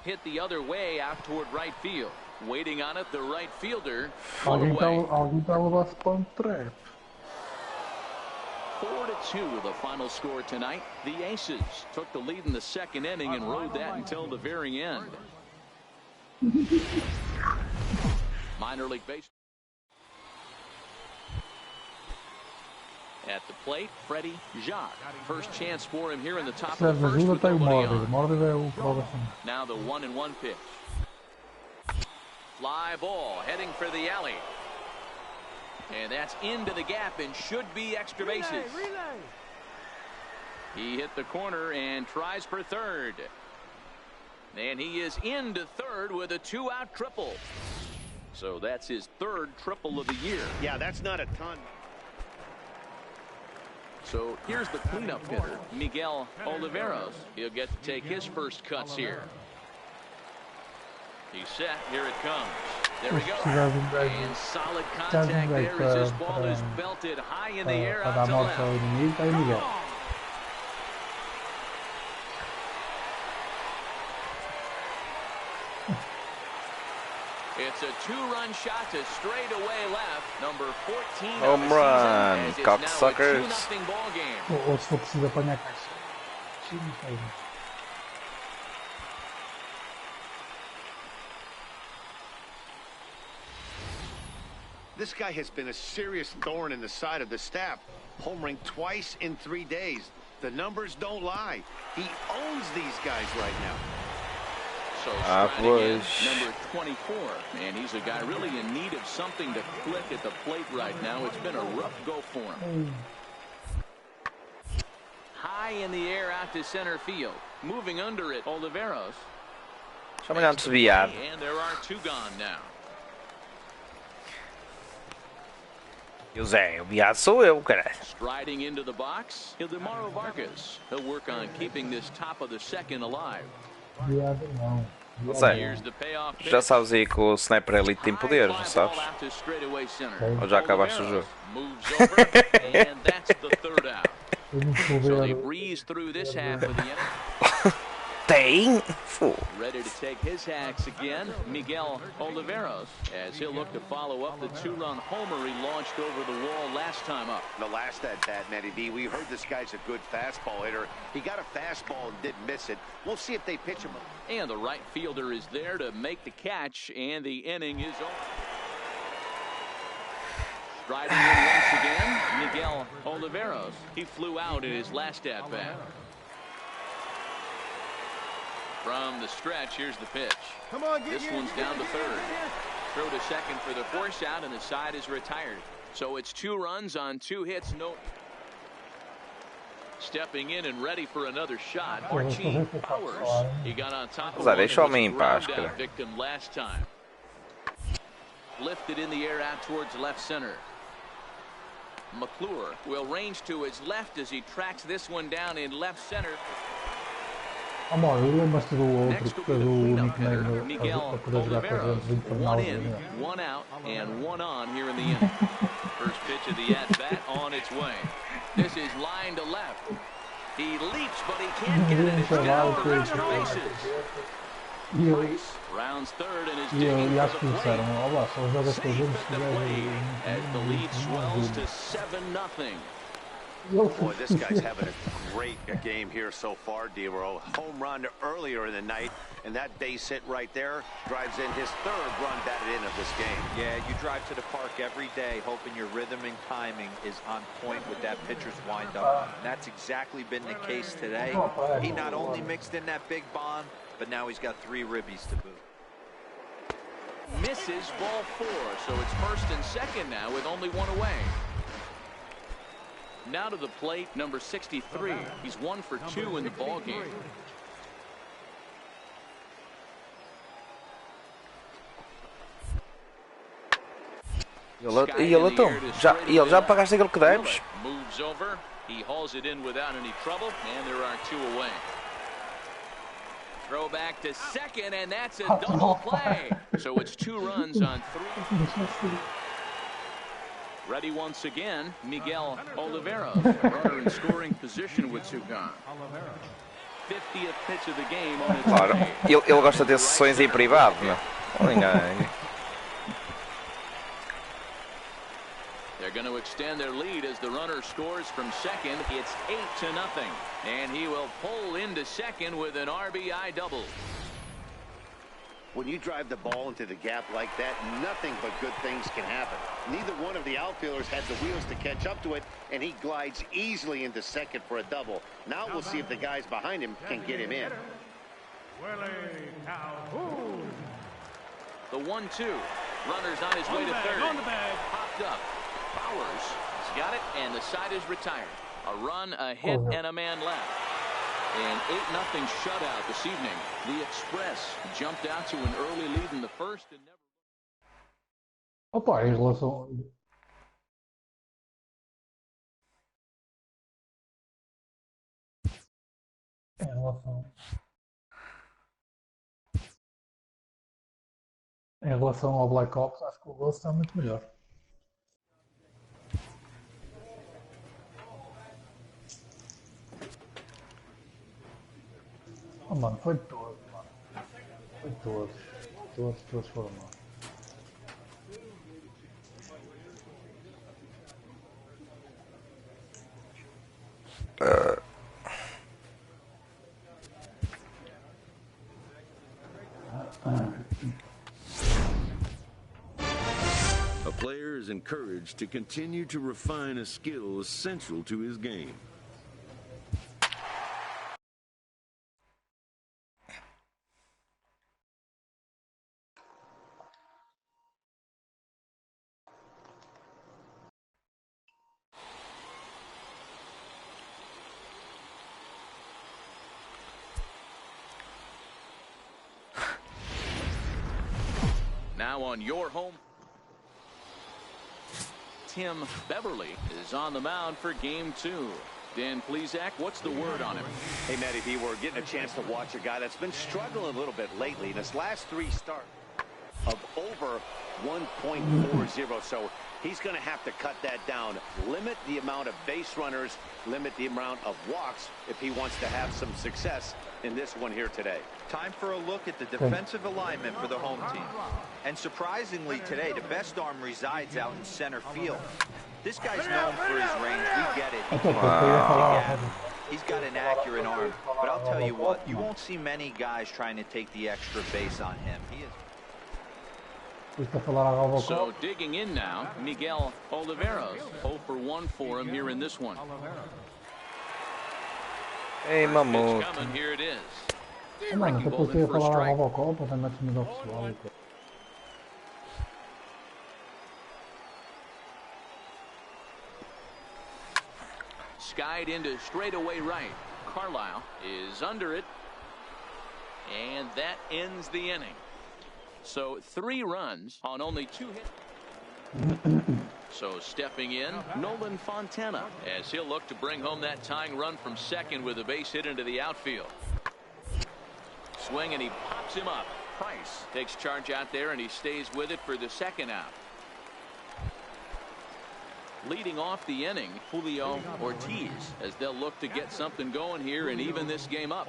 Hit the other way out toward right field. Waiting on it, the right fielder. 4-2 the final score tonight. The Aces took the lead in the second inning and rode that until the very end. Minor league baseball. At the plate, Freddie Jacques. First chance for him here in the top of the first with nobody on. Now the 1-1 pitch. Fly ball heading for the alley. And that's into the gap and should be extra bases. He hit the corner and tries for third. And he is into third with a 2-out triple. So that's his third triple of the year. Yeah, that's not a ton. So here's the cleanup hitter, Miguel Oliveros. He'll get to take his first cuts here. He's set. Here it comes. There we go. And solid contact there as this ball is belted high in the air out to left. It's a 2-run shot to straightaway left. Number 14 home run, cocksuckers. It's now a 2-0 ball game. This guy has been a serious thorn in the side of the staff. Homering twice in 3 days. The numbers don't lie. He owns these guys right now. So again, number 24, and he's a guy really in need of something to click at the plate right now. It's been a rough go for him. High in the air out to center field. Moving under it, Oliveros. Chama-lhe antes de viado. And there are two gone now. E o Zé, o viado sou eu, caralho. Striding into the box, Ildemaro Vargas. He'll work on keeping this top of the second alive. Viado não. Zé, Here's the payoff pitch. já sabes aí que o Sniper Elite tem poderes, não sabes? Fly ball out to straightaway center. Ou já acabaste o jogo? Moves over, and that's the third out. Eu não estou So they ver. breeze through this half of the inning. Tem? Fu. Ready to take his hacks again, Miguel Oliveros, as he'll look to follow up the two-run homer he launched over the wall last time up. The last at bat, Matty B, we heard this guy's a good fastball hitter. He got a fastball and didn't miss it. We'll see if they pitch him. And the right fielder is there to make the catch, and the inning is over. Striding in once again, Miguel Oliveros. He flew out in his last at-bat. From the stretch, here's the pitch. Come on, This one's down to third. Throw to second for the force out, and the side is retired. So it's 2 runs on 2 hits. No. Stepping in and ready for another shot, Archie Powers. He got on top of Zé, one deixa o of homem his em paz, ground-out cara. victim last time. Lifted in the air out towards left center. McClure will range to his left as he tracks this one down in left center. Amor, eu lembro-te do outro Next que will be the do cleanup único hitter, negro Miguel a poder jogar para Oliveros. dentro do infernal. 1 in, 1 out, and 1 on here in the inning. First pitch of the at-bat on its way. This is line to left. He leaps, but he can't get it. It's down for extra bases. E eu, Price rounds third and is e eu digging e acho for que the disseram, plate. olá, só jogas para Safe dentro at se the plate as the lead swells to tiver. 7-0. Boy, this guy's having a great game here so far, D-Row. Home run earlier in the night, and that base hit right there drives in his 3rd run batted in of this game. Yeah, you drive to the park every day hoping your rhythm and timing is on point with that pitcher's windup. And that's exactly been the case today. He not only mixed in that big bomb, but now he's got 3 ribbies to boot. Misses ball 4, so it's first and second now with only 1 away. Now to the plate, number 63. He's 1 for 2 in the ball game. E ele então, já pagaste aquilo que deves? Moves over. He hauls it in without any trouble, and there are 2 away. Throw back to second, and that's a double play. So it's 2 runs on 3. Ready once again, Miguel Oliveros, runner in scoring position with 2 gone. 50th pitch of the game on its Claro, way. ele gosta de ter sessões em privado, não? Não engane. They're going to extend their lead as the runner scores from second. It's 8-0, and he will pull into second with an RBI double. When you drive the ball into the gap like that, nothing but good things can happen. Neither one of the outfielders had the wheels to catch up to it, and he glides easily into second for a double. Now we'll see if the guys behind him can get him in. The 1-2. Runner's on his way to third. On the bag. Popped up. Powers has got it, and the side is retired. A run, a hit, and a man left. An 8-0 shutout this evening. The Express jumped out to an early lead in the first and never... Opa, em relação... Em relação ao Black Ops, acho que o Ghost está muito melhor. Oh, mano, foi todo, mano. Foi todos. Todos foram mal. A player is encouraged to continue to refine a skill essential to his game. Now on your home, Tim Beverly is on the mound for game 2. Dan Plesac, what's the word on him? Hey, Matty B, we're getting a chance to watch a guy that's been struggling a little bit lately. In his last 3 starts of over 1.40, so he's going to have to cut that down. Limit the amount of base runners, limit the amount of walks if he wants to have some success in this one here today. Time for a look at the defensive alignment for the home team. And surprisingly today, the best arm resides out in center field. This guy's known for his range. We get it. He's got an accurate arm. But I'll tell you what, you won't see many guys trying to take the extra base on him. He is. So digging in now, Miguel Oliveros. 0 for 1 for him here in this one. Ei, mamuto. It's coming, here it is. Mano, depois eu ia falar a Robocop, até metes no pessoal. Skied into straightaway right. Carlisle is under it. And that ends the inning. So 3 runs on only 2 hits. So stepping in, Nolan Fontana, as he'll look to bring home that tying run from second with a base hit into the outfield. Swing, and he pops him up. Price takes charge out there, and he stays with it for the second out. Leading off the inning, Julio Ortiz, as they'll look to get something going here and even this game up.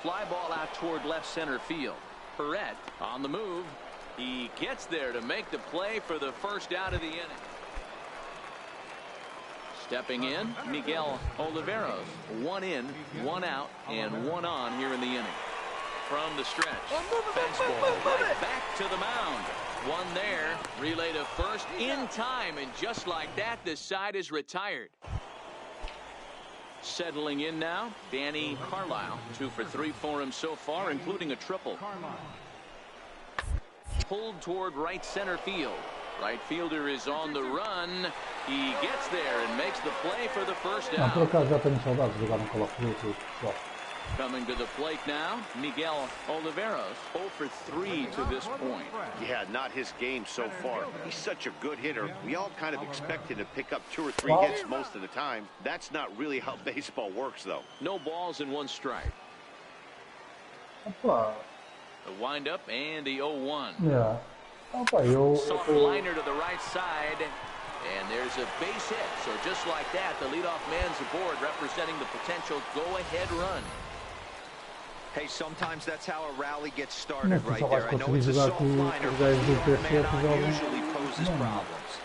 Fly ball out toward left center field. Perret on the move. He gets there to make the play for the first out of the inning. Stepping in, Miguel Oliveros. 1 in, 1 out, and 1 on here in the inning. From the stretch, fastball right back to the mound. 1 there, relay to first in time, and just like that, this side is retired. Settling in now, Danny Carlisle. 2 for 3 for him so far, including a triple. Pulled toward right center field. Right fielder is on the run. He gets there and makes the play for the first out. Coming to the plate now, Miguel Oliveros. 0 for 3 to this point. Yeah, not his game so far. He's such a good hitter. We all kind of expect him to pick up 2 or 3 hits most of the time. That's not really how baseball works, though. No balls and 1 strike. The windup and the 0-1. Yeah. Soft liner to the right side. And there's a base hit. So just like that, the leadoff man's aboard, representing the potential go-ahead run. Hey, sometimes that's how a rally gets started right there. I know it's a soft liner, but usually poses problems.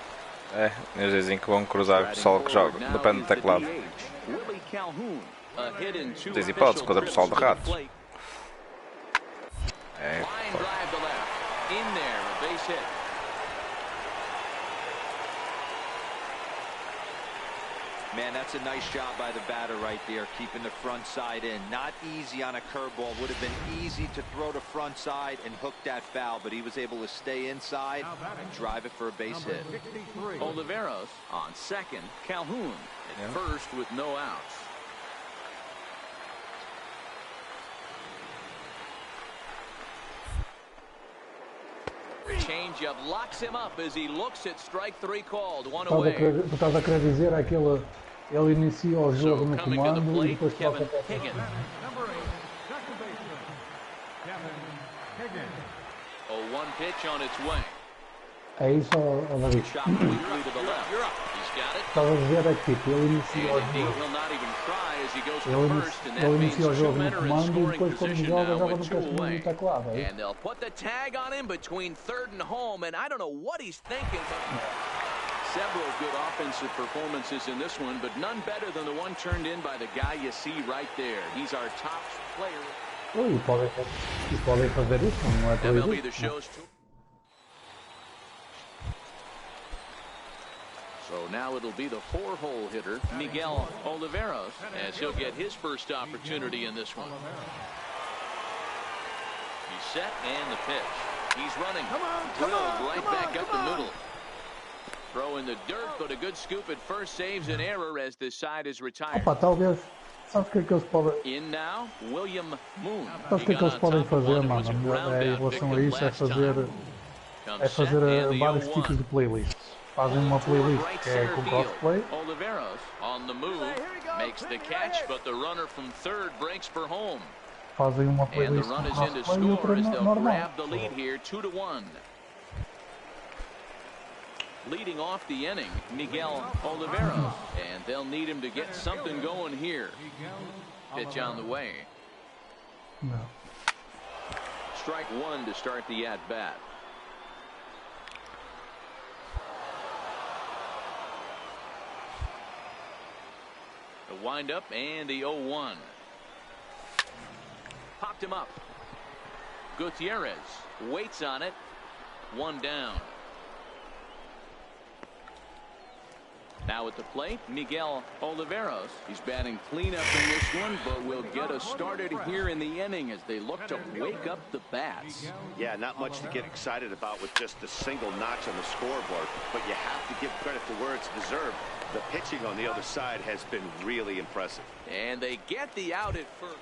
É, às vezes em que vão cruzar o pessoal que joga, depende do teclado. Tens hipóteses contra o pessoal de ratos. É, Man, that's a nice job by the batter right there, keeping the front side in. Not easy on a curveball. Would have been easy to throw the front side and hook that foul, but he was able to stay inside and drive it for a base hit. Oliveros on second. Calhoun at first with no outs. Changeup locks him up as he looks at strike 3 called. 1 away. Tu estás a querer dizer aquele, ele inicia o jogo no comando e depois toca para Number 8, second baseman, Kevin Higgins. 0-1 pitch on its way. É isso, David. Shot quickly to the left. He's got it. Estás a dizer é que tipo, ele inicia o And indeed, jogo. he'll not even try as he goes to first, and that Ele means inicia o jogo two no men are in comando e scoring depois quando position joga, now joga no with 2 próximo away. teclado. And they'll put the tag on him between third and home, and I don't know what he's thinking. Several good offensive performances in this one, but none better than the one turned in by the guy you see right there. He's our top player. E podem fazer isso, não é MLB The proibido. Show's So now it'll be the 4-hole hitter, Miguel Oliveros, as he'll get his first opportunity in this one. He's set and the pitch. He's running. Drilled right back up the middle. Throw in the dirt, but a good scoop at first saves an error as this side is retired. Opa, talvez Sabes o que é que eles podem... In now, William Moon. Sabes o que é que eles podem fazer, mano? Em relação a isso é fazer vários tipos de playlists. Fazem uma playlist que é com crossplay. Oliveros on the move makes the catch, but the runner from third breaks for home. Fazem uma And the playlist run com is in to crossplay e outra score as they'll normal. grab the lead here, 2-1. Leading off the inning, Miguel Oliveros, and they'll need him to get something going here. Pitch on the way. No. Strike one to start the at-bat. The windup and the 0-1. Popped him up. Gutierrez waits on it. One down. Now at the plate, Miguel Oliveros. He's batting cleanup in this one, but will get us started here in the inning as they look to wake up the bats. Yeah, not much to get excited about with just a single notch on the scoreboard, but you have to give credit to where it's deserved. The pitching on the other side has been really impressive. And they get the out at first.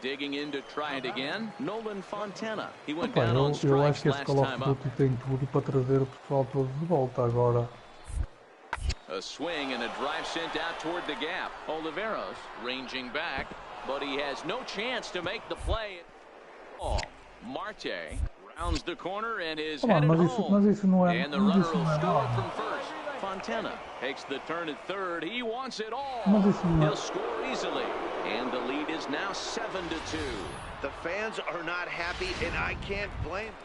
Digging in to try it again, Nolan Fontana. He went down on Eu acho strikes que esse last Call of time up. Duty tem tudo para trazer o pessoal todo de volta agora. A swing and a drive sent out toward the gap. Oliveros ranging back, but he has no chance to make the play. Oh, Marte rounds the corner and is headed home. And the runner will score from first. Fontana takes the turn at third. He wants it all. He'll score easily. And the lead is now 7-2. The fans are not happy, and I can't blame them.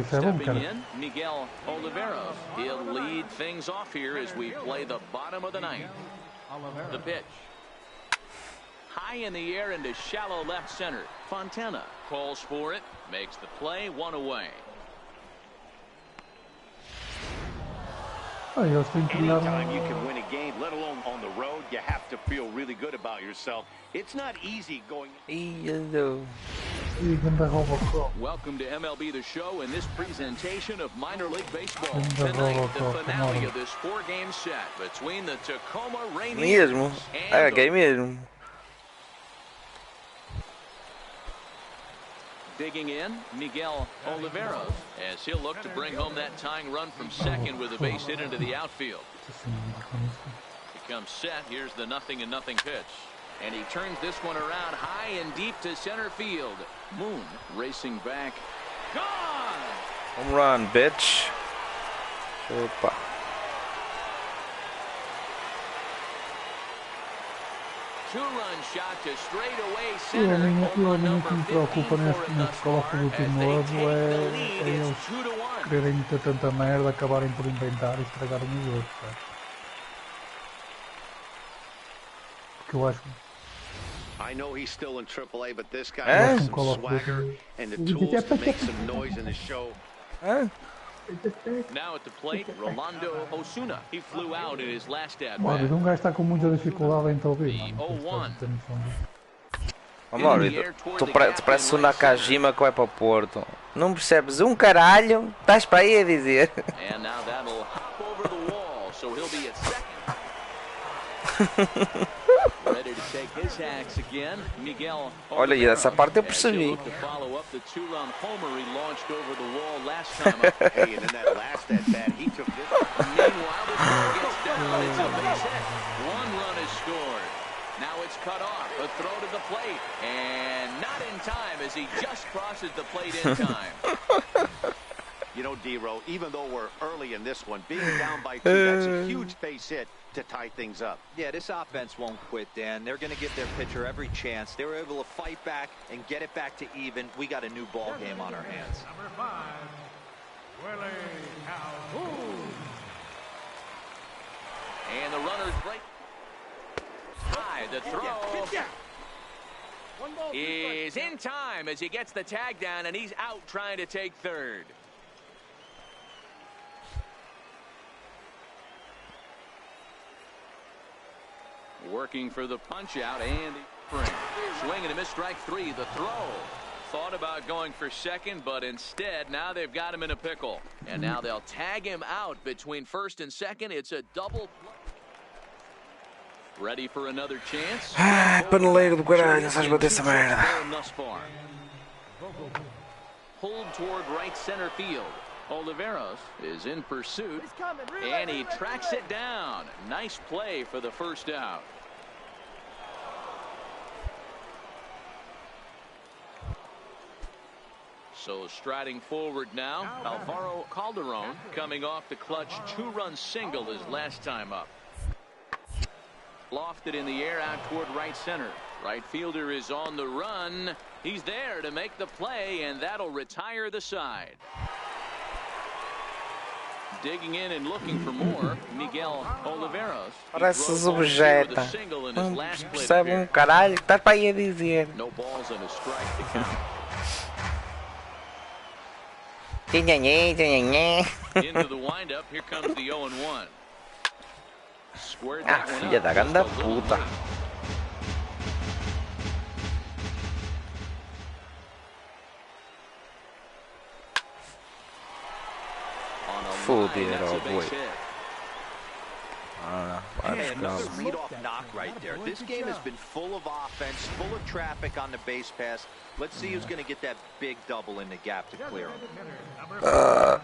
Stepping in, Miguel Oliveros. He'll lead things off here as we play the bottom of the ninth. The pitch. High in the air into shallow left center. Fontana calls for it, makes the play, one away. Anytime you can win a game, let alone on the road, you have to feel really good about yourself. It's not easy going. Welcome to MLB The Show and this presentation of minor league baseball. Tonight, the finale of this four-game set between the Tacoma Rainiers and mesmo. Digging in, Miguel Oliveros, as he'll look to bring home that tying run from second with a base hit into the outfield. He comes set. Here's the 0-0 pitch. And he turns this one around high and deep to center field. Moon racing back. Gone! Home run, bitch. Opa. Two-run shot to straightaway center. O único que me preocupa neste Call of Duty novo é eles quererem meter tanta merda, acabarem por inventar e estragar os outros, sabe? Porque eu acho. I know he's still in AAA, but this guy has some swagger and the tools to make some noise in the show. Now at the plate, Rolando Osuna. He flew out in his last at-bat. Mano, um gajo está com muita dificuldade em te ouvir, mano. Amor, tu pareces o Nakajima que vai para o Porto. Não percebes um caralho, estás para aí a dizer. And now that'll hop over the wall, so he'll be at second. Ready to take his hacks again. Miguel. Olha, e essa parte eu percebi. To follow up the two-run homer he launched over the wall last time up. Hey, and in that last at-bat, he took this. Meanwhile, the ball gets down. It's a base hit. One run is scored. Now it's cut off. A throw to the plate. And not in time as he just crosses the plate in time. You know, D-Row, even though we're early in this one, being down by 2, that's a huge base hit to tie things up. Yeah, this offense won't quit, Dan. They're going to give their pitcher every chance. They were able to fight back and get it back to even. We got a new ball game on our hands. Number 5, Willie Calhoun. And the runner's break. High, the throw is in time as he gets the tag down, and he's out trying to take third. Working for the punch out and swing and a miss, strike 3. The throw thought about going for second, but instead now they've got him in a pickle, and now they'll tag him out between first and second. It's a double play. Ready for another chance? Ai, paneleiro do caralho, sabes bater essa merda. Pulled toward right center field. Oliveros is in pursuit, and he tracks it down. Nice play for the first out. So striding forward now, Alvaro Calderon coming off the clutch two-run single his last time up. Lofted in the air out toward right center. Right fielder is on the run. He's there to make the play, and that'll retire the side. Digging in and looking for more, Miguel Oliveros. Parece subjeta. Percebe caralho que estás para aí a dizer. No balls and a strike to count. Into the windup, here comes the 0-1. Squared that one filha da grande puta. Foder, ó, boi. Another leadoff knock right there. This game has been full of offense, full of traffic on the base pass. Let's see who's going to get that big double in the gap to clear him.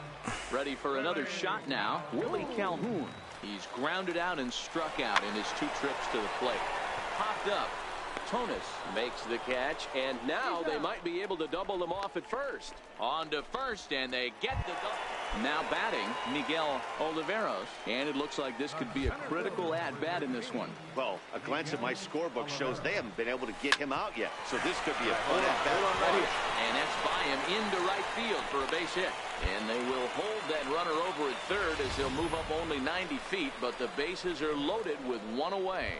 Ready for another shot now, Willie Calhoun. He's grounded out and struck out in his two trips to the plate. Popped up. Tonis makes the catch, and now they might be able to double them off at first. On to first, and they get the double. Now batting, Miguel Oliveros, and it looks like this could be a critical at-bat in this one. Well, a glance at my scorebook shows they haven't been able to get him out yet, so this could be a fun at-bat. And that's by him into right field for a base hit. And they will hold that runner over at third as he'll move up only 90 feet, but the bases are loaded with one away.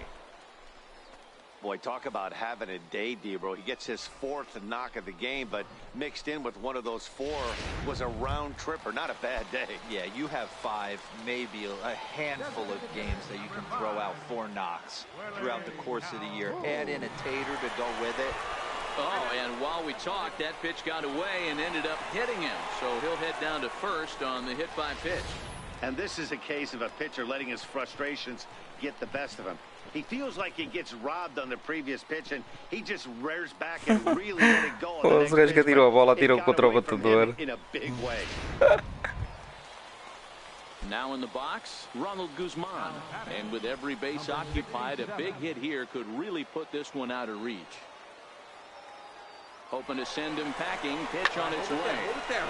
Boy, talk about having a day, Debro. He gets his fourth knock of the game, but mixed in with one of those four was a round tripper. Not a bad day. Yeah, you have five, maybe a handful of games that you can throw out 4 knocks throughout the course of the year. Add in a tater to go with it. Oh, and while we talked, that pitch got away and ended up hitting him. So he'll head down to first on the hit by pitch. And this is a case of a pitcher letting his frustrations get the best of him. He feels like he gets robbed on the previous pitch, and he just rears back and really let it go. Os gajos que tirou a bola tiram contra o batedor. In a big way. Now in the box, Ronald Guzman. And with every base occupied, a big hit here could really put this one out of reach. Hoping to send him packing. Pitch on its way.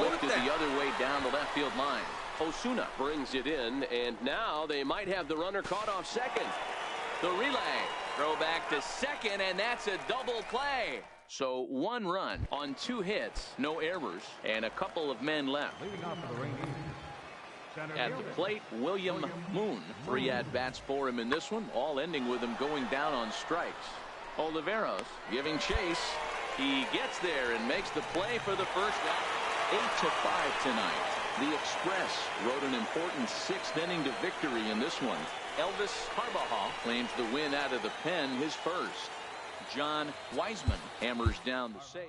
Lifted the other way down the left field line. Osuna brings it in, and now they might have the runner caught off second. The relay. Throw back to second, and that's a double play. So 1 run on 2 hits, no errors, and a couple of men left. At the plate, William Moon. 3 at-bats for him in this one, all ending with him going down on strikes. Oliveros giving chase. He gets there and makes the play for the first out. 8-5 tonight. The Express rode an important 6th inning to victory in this one. Elvis Carbajal claims the win out of the pen, his first. John Wiseman hammers down the save.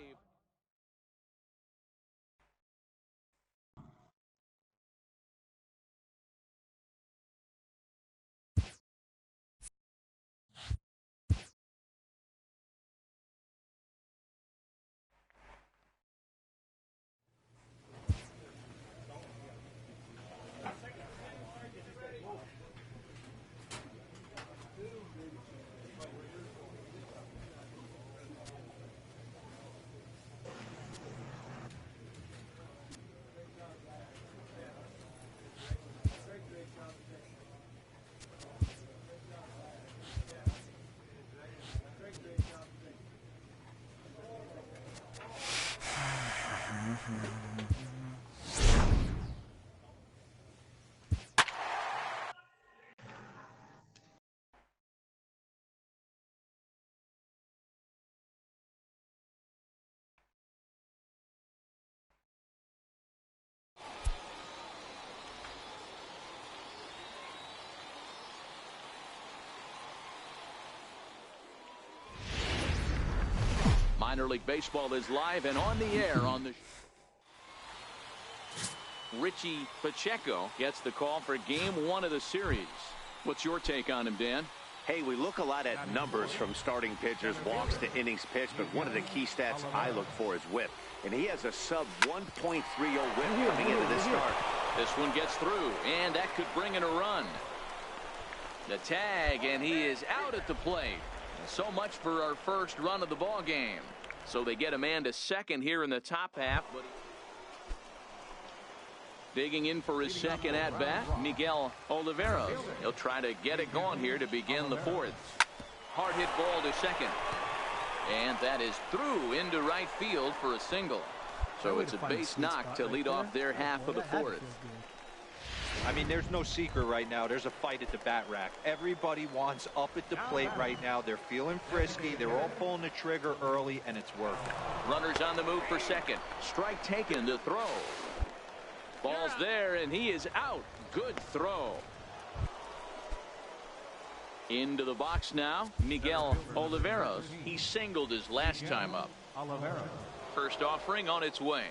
Minor League Baseball is live and on the air on the Richie Pacheco gets the call for game 1 of the series. What's your take on him, Dan? Hey, we look a lot at numbers from starting pitchers, walks to innings pitched, but one of the key stats I look for is whip. And he has a sub 1.30 whip coming into this start. This one gets through, and that could bring in a run. The tag, and he is out at the plate. So much for our first run of the ball game. So they get a man to second here in the top half. But digging in for his second at-bat, Miguel Oliveros. He'll try to get it going here to begin the fourth. Hard hit ball to second. And that is through into right field for a single. So it's a base knock to lead off their half of the fourth. I mean, there's no secret right now. There's a fight at the bat rack. Everybody wants up at the plate right now. They're feeling frisky. They're all pulling the trigger early, and it's working. Runners on the move for second. Strike taken to throw. Ball's there, and he is out. Good throw. Into the box now, Miguel Oliveros. He singled his last time up. First offering on its way.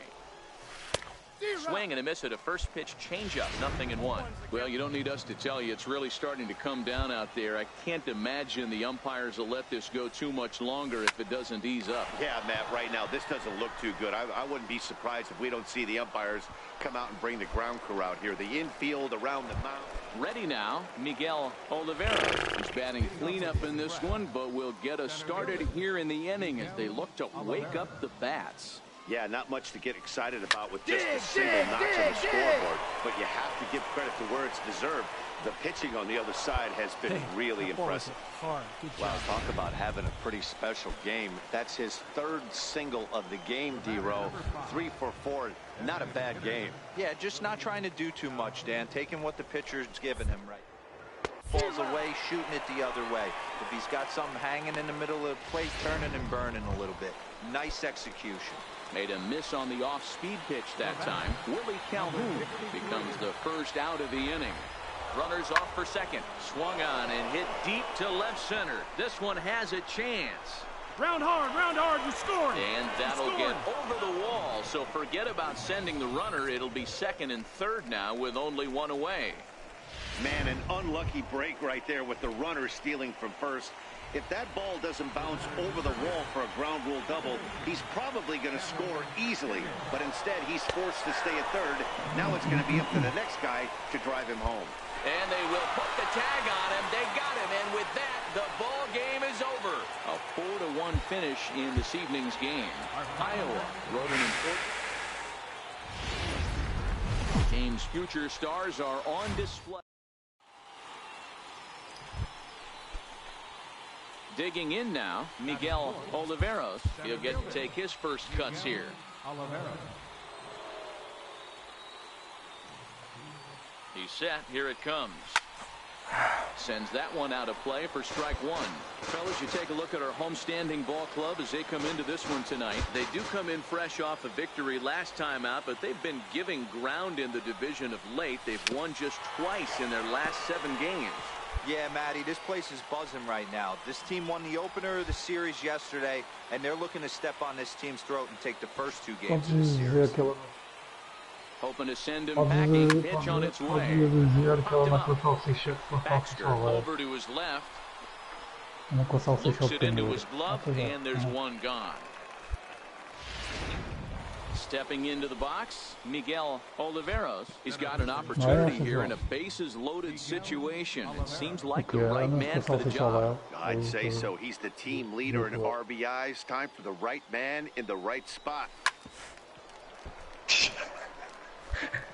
Swing and a miss at a first pitch changeup, 0-1. Well, you don't need us to tell you it's really starting to come down out there. I can't imagine the umpires will let this go too much longer if it doesn't ease up. Yeah, Matt, right now this doesn't look too good. I wouldn't be surprised if we don't see the umpires come out and bring the ground crew out here. The infield around the mound. Ready now, Miguel Oliveros. He's batting cleanup in this one, but will get us started here in the inning as they look to wake up the bats. Yeah, not much to get excited about with just a single notch on the scoreboard, but you have to give credit to where it's deserved. The pitching on the other side has been really impressive. Wow, talk about having a pretty special game. That's his third single of the game, D-Row. 3 for 4, not a bad game. Yeah, just not trying to do too much, Dan. Taking what the pitcher's given him right. Falls away, shooting it the other way. If he's got something hanging in the middle of the plate, turning and burning a little bit. Nice execution. Made a miss on the off-speed pitch that time. Willie Calhoun becomes the first out of the inning. Runners off for second. Swung on and hit deep to left center. This one has a chance. Round hard, you scored. And that'll get over the wall. So forget about sending the runner. It'll be second and third now with only one away. Man, an unlucky break right there with the runner stealing from first. If that ball doesn't bounce over the wall for a ground rule double, he's probably going to score easily. But instead, he's forced to stay at third. Now it's going to be up to the next guy to drive him home. And they will put the tag on him. They got him. And with that, the ball game is over. A 4-1 finish in this evening's game. Iowa wrote an important. Game's future stars are on display. Digging in now, Miguel Oliveros. He'll get to take his first cuts here. He's set. Here it comes. Sends that one out of play for strike one. Fellas, you take a look at our homestanding ball club as they come into this one tonight. They do come in fresh off a victory last time out, but they've been giving ground in the division of late. They've won just twice in their last 7 games. Yeah, Matty, this place is buzzing right now. This team won the opener of the series yesterday, and they're looking to step on this team's throat and take the first 2 games of the series. Hoping to send him packing. Pitch on its way. Baxter over to his left. Looks it into his glove, and there's one gone. Stepping into the box, Miguel Oliveros. He's got an opportunity here in a bases-loaded situation. It seems like the right man for the job. I'd say so. He's the team leader in RBIs. Time for the right man in the right spot.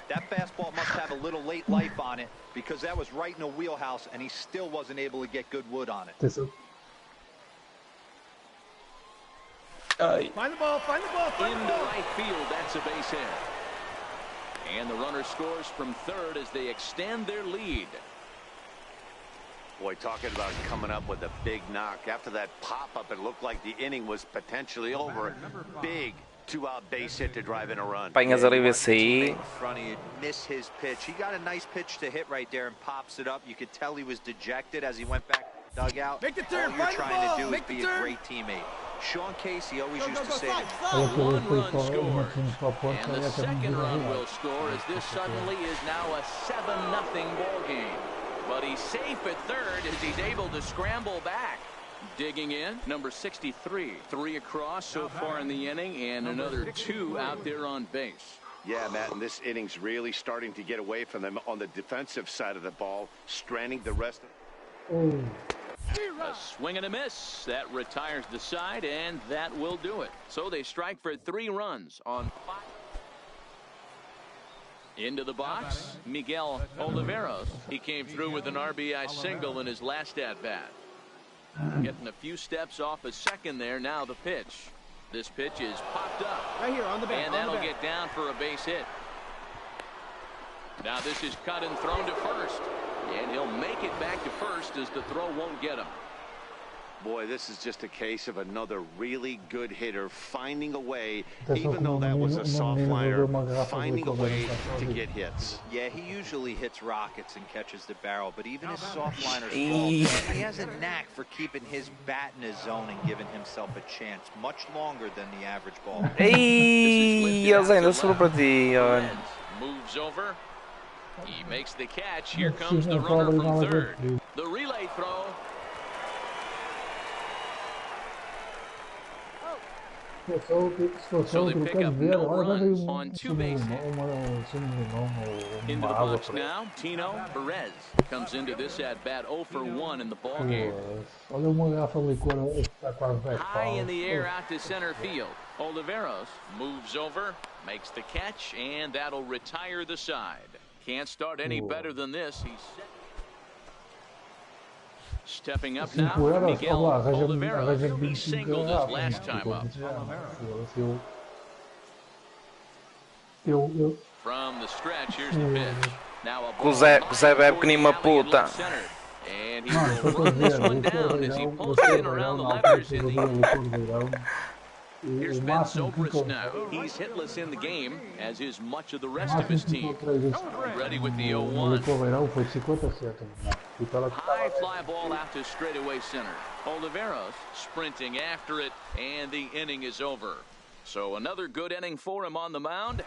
That fastball must have a little late life on it because that was right in the wheelhouse, and he still wasn't able to get good wood on it. Find the ball. Into right field, that's a base hit. And the runner scores from third as they extend their lead. Boy, talking about coming up with a big knock. After that pop-up, it looked like the inning was potentially over. Big 2-out base hit to drive in a run. Apanhas ali VCI. Miss his pitch. He got a nice pitch to hit right there and pops it up. You could tell he was dejected as he went back to the dugout. Make the turn. All you're trying to do is be a great teammate. Sean Casey always used to say that. One run score. And the second run will score as this suddenly is now a 7-0 ball game. But But he's safe at third as he's able to scramble back. Digging in, number 63. 3 across so far in the inning, and another 2 out there on base. Yeah, Matt, and this inning's really starting to get away from them on the defensive side of the ball, stranding the rest of... A swing and a miss. That retires the side, and that will do it. So they strike for 3 runs on 5. Into the box, Miguel Oliveros. He came through with an RBI single in his last at-bat. Getting a few steps off a second there. Now the pitch. This pitch is popped up. Right here on the bat. And that'll get down for a base hit. Now this is cut and thrown to first. And he'll make it back to first as the throw won't get him. Boy, this is just a case of another really good hitter finding a way, even though that was a soft liner, finding a way to get hits. Yeah, he usually hits rockets and catches the barrel, but even his soft liners fall. He has a knack for keeping his bat in his zone and giving himself a chance much longer than the average ball. Eles ainda sobrou para ti. Moves over. He makes the catch. Here comes the runner from third. The relay throw. So they pick up no runs on 2 base hits. In the box now, Tino Perez comes into this at-bat 0 for 1 in the ballgame. High in the air out to center field. Oliveros moves over, makes the catch, and that'll retire the side. Can't start any better than this. He's set. Stepping up now, Miguel Oliveros. He singled his last time up. From the stretch, here's the pitch. Now a ball Zé bebe que nem uma puta. and he will run this one down as he pulls it in around the levers in the... Here's Ben Zobrist now. He's hitless in the game, as is much of the rest of his team. Ready with the 0-1. High fly ball out to straightaway center. Oliveros sprinting after it, and the inning is over. So another good inning for him on the mound.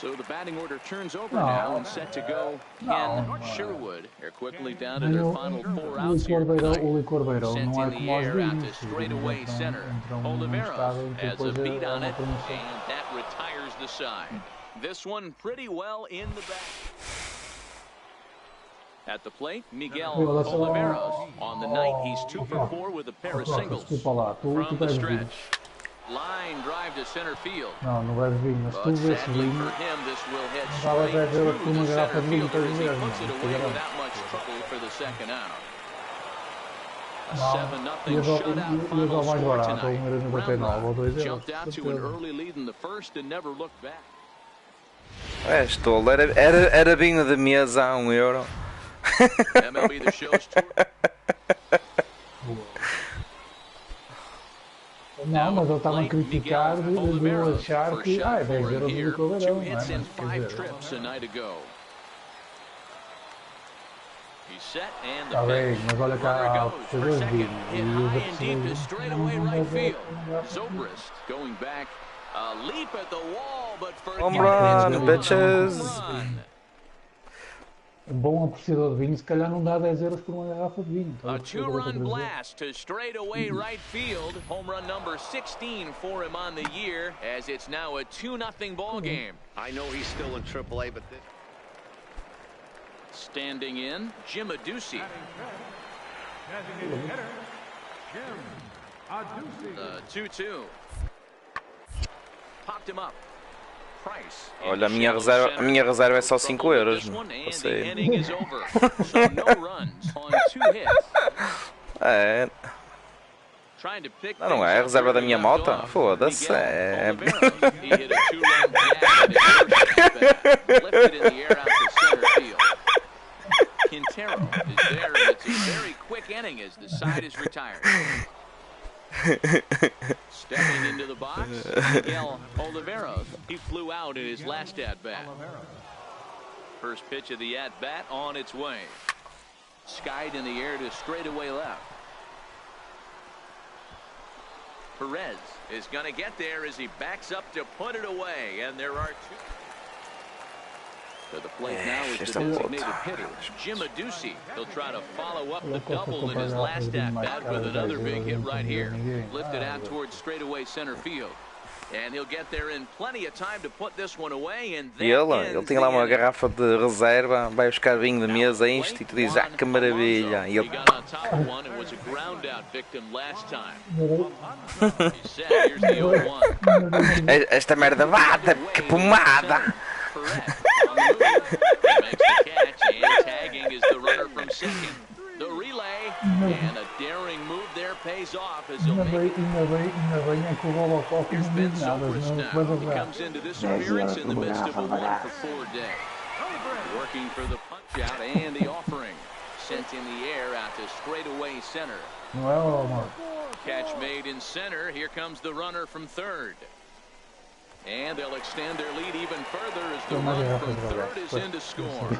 So the batting order turns over now and set to go Ken Sherwood. They're quickly down to their final 4 outs here tonight. Sent in the air out to straightaway center. Oliveros has a beat on it, and that retires the side. This one pretty well in the back. At the plate, Miguel Oliveros. On the night, he's 2 for 4 with a pair of singles. From the stretch. Line drive to center field. Não, não vai vir, mas tu vês For vindo. him, this will head Ela vai straight ver through uma the garrafa center de vinho fielder as he mesmo. puts it away without much trouble for the second out. A 7-0 Ia shutout final dar mais score barato, tonight. 1,99 ou 2 euros. Jumped out to an early lead in the first and never looked back. És tolo, era vinho de mesa a €1. MLB The Show's tour. Não, mas eu estava a criticar de achar que é 10 euros do Coverão, não é? Mas, quer dizer, está bem, mas olha cá, há pessoas de vinho e os Zobrist going back, a leap at the wall, but for Home run, bitches. Bom apreciador de vinho, se calhar não dá 10 euros por uma garrafa de vinho. A 2-run blast to straightaway right field. Home run number 16 for him on the year, as it's now a 2-0 ball game. I know he's still in AAA, but this... Standing in, Jim Adducci. The 2-2. Popped him up. Olha, a minha reserva é só 5 euros. Você... É. Não é a reserva da minha moto? Foda-se. É. Quintero is there, and it's a very quick inning as the side is retired. Stepping into the box, Miguel Oliveros. He flew out in his last at-bat. First pitch of the at-bat on its way. Skied in the air to straightaway left. Perez is going to get there as he backs up to put it away, and there are 2. To the plate now is the designated hitter, Jim Adduci. He'll try to follow up the double in his last at-bat with another big hit right here. Lifted out towards straightaway center field. And he'll get there in plenty of time to put this one away. And ele tinha lá uma garrafa de reserva, vai buscar vinho de mesa, isto, e tu dizes, que maravilha. E ele... Esta merda bate, que pomada! The relay and a daring move there pays off as he'll make it. Here's Ben Zobrist now. He comes into this appearance in the midst of a 1-for-4 day. Working for the punch out and the offering. Sent in the air out to straightaway center. Catch made in center. Here comes the runner from third. And they'll extend their lead even further as the run from third is in to score.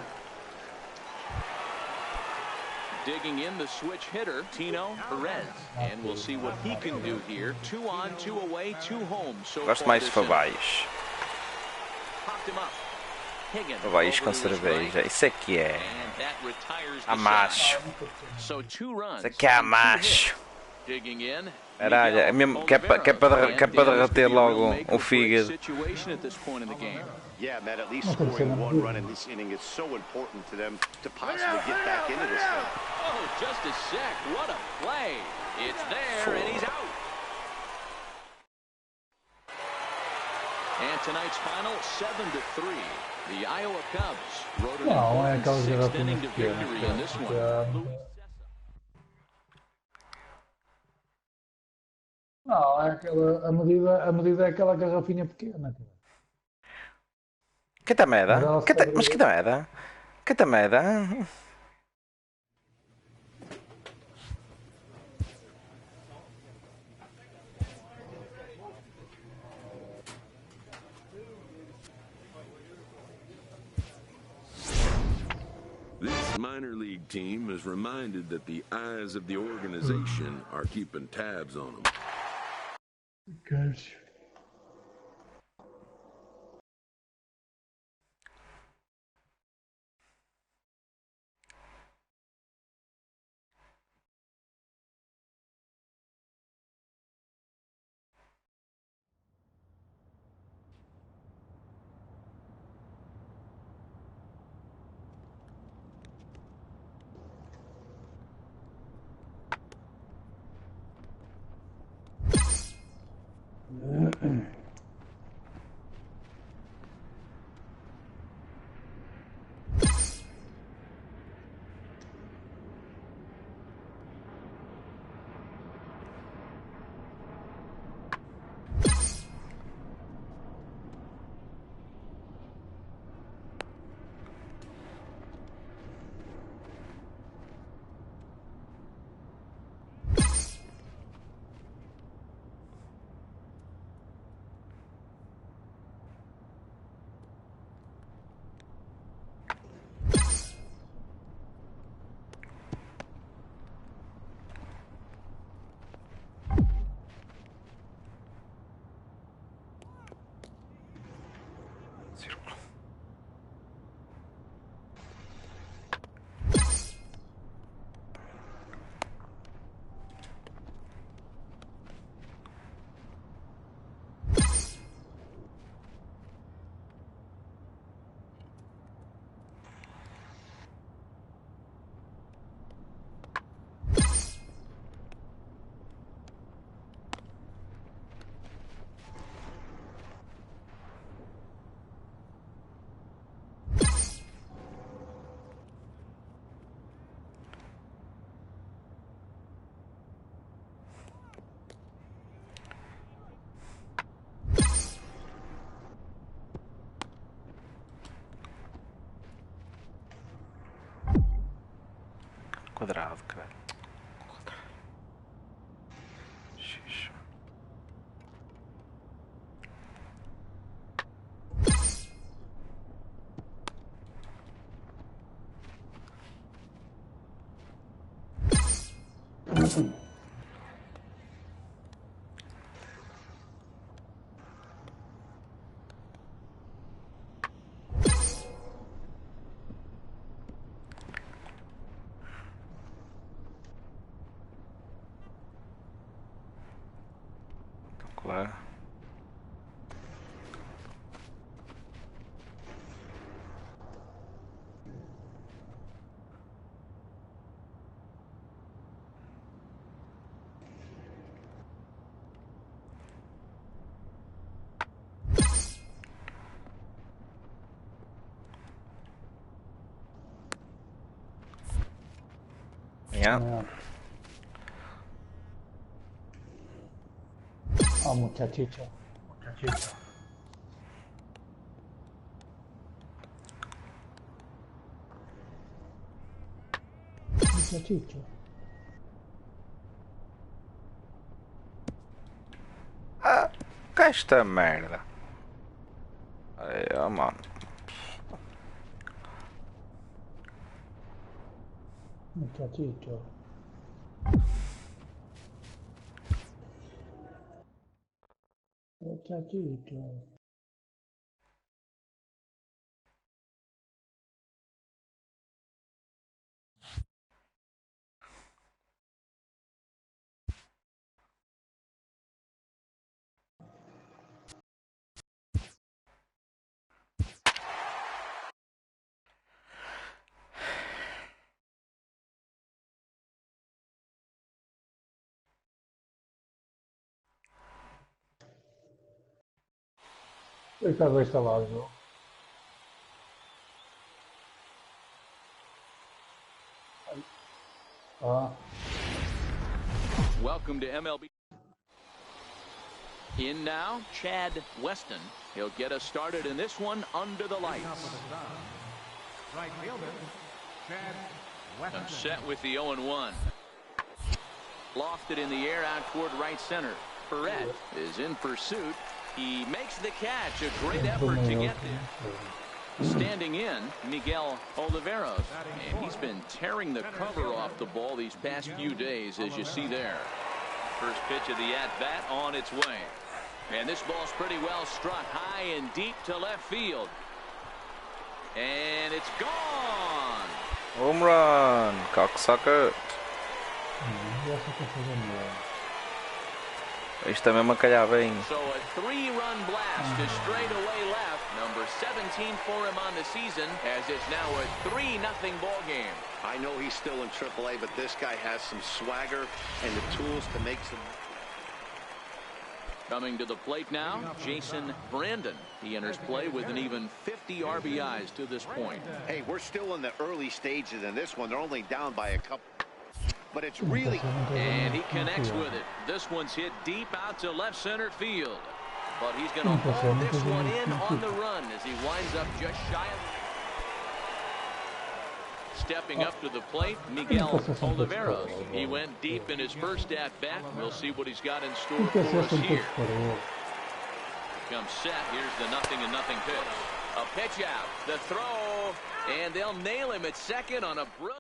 Digging in the switch hitter, Tino Perez. And we'll see what he can do here. 2 on, 2 away, 2 home. So gosto mais de favais. Favais com cerveja. Isso é que é. A macho. Isso aqui é a macho. Caralho, é mesmo que é para derreter logo o fígado. Yeah, Matt, at least scoring 1 run in this inning is so important to them to possibly get back into this thing. Oh, just a sec. What a play. It's there, and he's out. And tonight's final, 7-3. The Iowa Cubs rode an important 6th inning to victory in this one. Não, é aquela, a medida é aquela garrafinha pequena. Que merda? Mas que merda? Que merda? This minor league team is reminded that the eyes of the organization are keeping tabs on them. Good. Quadrado, cara. Xixi. Yeah. Oh, muchachito. Muchachito. Muchachito. Ah, que esta merda. Aí, ó, mano. Muchachito. Muchachito. Está instalado. Ah. Welcome to MLB. In now, Chad Weston. He'll get us started in this one under the lights. Right fielder, Chad Weston. Set with the 0-1. Lofted in the air out toward right center. Perret is in pursuit. He makes the catch. A great effort to get there. Standing in, Miguel Oliveros. And he's been tearing the cover off the ball these past few days, as you see there. First pitch of the at-bat on its way. And this ball's pretty well struck high and deep to left field. And it's gone. Home run, cocksucker. Isto mesmo a calhar bem. So a 3-run blast to straightaway left. Number 17 for him on the season, as it's now a 3-0 ball game. I know he's still in AAA, but this guy has some swagger and the tools to make some. Coming to the plate now, Jason Brandon. He enters play with an even 50 RBIs to this point. Hey, we're still in the early stages in this one. They're only down by a couple. But it's really... And he connects with it. This one's hit deep out to left center field. But he's going to haul this one in on the run as he winds up just shy of... Stepping up to the plate, Miguel Oliveros. He went deep in his first at-bat. We'll see what he's got in store for us here. Comes set. Here's the 0-0 pitch. A pitch out. The throw. And they'll nail him at second on a brilliant...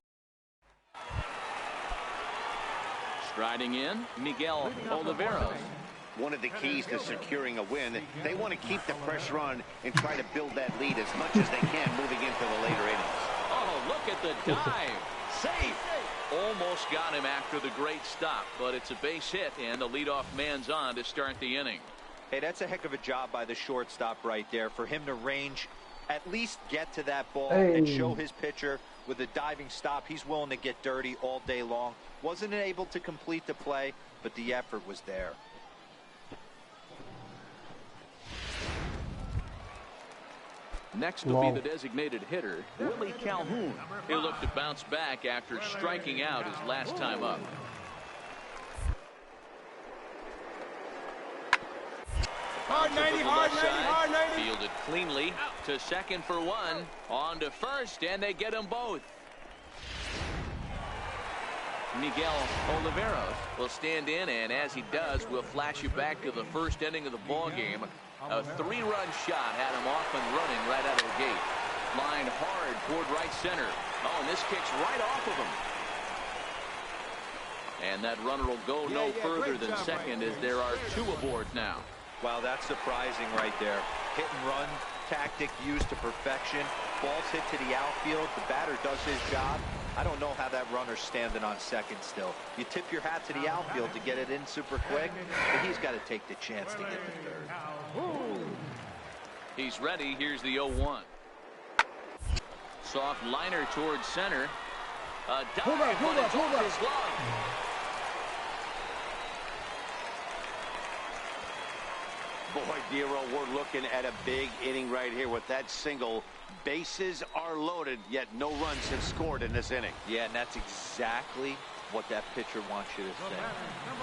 Striding in, Miguel Oliveros. One of the keys to securing a win, they want to keep the pressure on and try to build that lead as much as they can moving into the later innings. Oh, look at the dive. Safe. Almost got him after the great stop, but it's a base hit, and the leadoff man's on to start the inning. Hey, that's a heck of a job by the shortstop right there for him to range, at least get to that ball and show his pitcher with a diving stop. He's willing to get dirty all day long. Wasn't able to complete the play, but the effort was there. Next will be the designated hitter, Willie Calhoun. He'll look to bounce back after striking out his last time up. Hard 90, hard 90, hard 90. Fielded cleanly to second for one. On to first, and they get them both. Miguel Oliveros will stand in, and as he does, we'll flash you back to the first inning of the ball game. A 3-run shot had him off and running right out of the gate. Lined hard toward right center. Oh, and this kicks right off of him. And that runner will go no further than second, as there are 2 aboard now. Wow, that's surprising right there. Hit and run tactic used to perfection. Ball's hit to the outfield. The batter does his job. I don't know how that runner's standing on second still. You tip your hat to the outfield to get it in super quick, but he's got to take the chance to get the third. He's ready. Here's the 0-1. Soft liner towards center. A dive, but it's off his glove. boy, Dero, we're looking at a big inning right here with that single. Bases are loaded, yet no runs have scored in this inning. Yeah, and that's exactly what that pitcher wants you to think.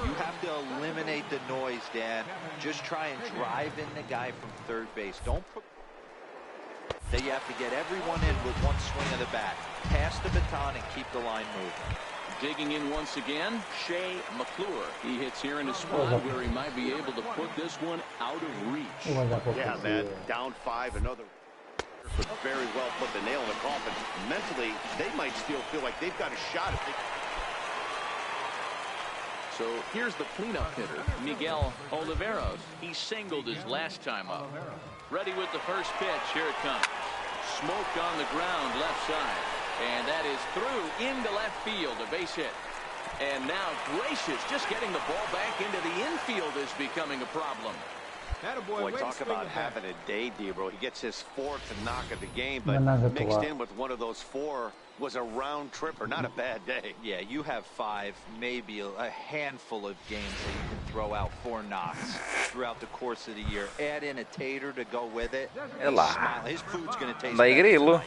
You have to eliminate the noise, Dan. Just try and drive in the guy from third base. Don't put... That you have to get everyone in with one swing of the bat. Pass the baton and keep the line moving. Digging in once again, Shea McClure. He hits here in a spot where he might be able to put this one out of reach. Yeah, man, down 5, another could very well put the nail in the coffin. Mentally, they might still feel like they've got a shot at it. So here's the cleanup hitter, Miguel Oliveros. He singled his last time up. Ready with the first pitch. Here it comes. Smoked on the ground, left side. And that is through into left field, a base hit. And now, gracious, just getting the ball back into the infield is becoming a problem. Boy, talk about having a day, Dero. He gets his 4th knock of the game, but mixed in with one of those 4 was a round tripper. Not a bad day. Yeah, you have 5, maybe a handful of games that you can throw out 4 knocks throughout the course of the year. Add in a tater to go with it. His food's going to taste better tonight.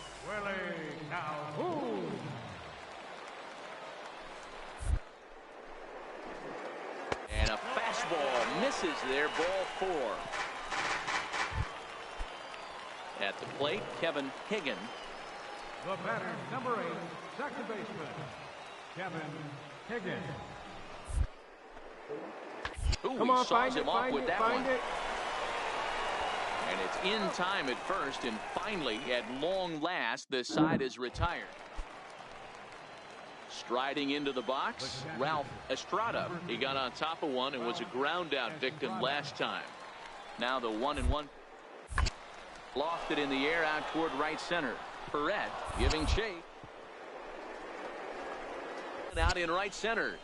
And a fastball misses there, ball 4. At the plate, Kevin Higgin. The batter, number 8, second baseman, Kevin Higgin. Come on, saws him off with that one. And it's in time at first, and finally, at long last, the side is retired. Striding into the box, Ralph Estrada. He got on top of one and was a ground out victim last time. Now the 1-1. Lofted in the air out toward right center. Perret giving chase. Out in right center.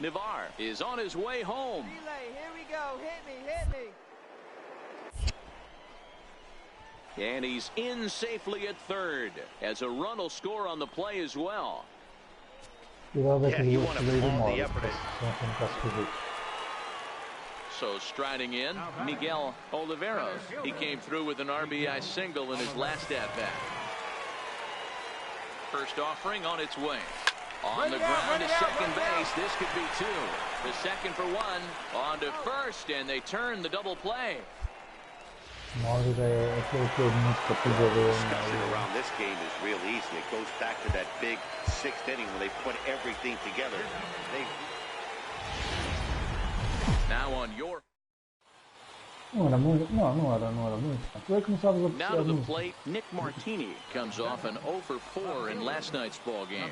Navar is on his way home. Relay, here we go. Hit me. And he's in safely at third, as a run will score on the play as well. Yeah, you want to pull the effort. So striding in, Miguel Oliveros. He came through with an RBI single in his last at-bat. First offering on its way. On the ground to second base. This could be 2. The second for 1. On to first, and they turn the double play. Discussion around this game is real easy. It goes back to that big 6th inning when they put everything together. Now on your... Não era música. Now to the plate, Nick Martini comes off an 0-for-4 in last night's ball game.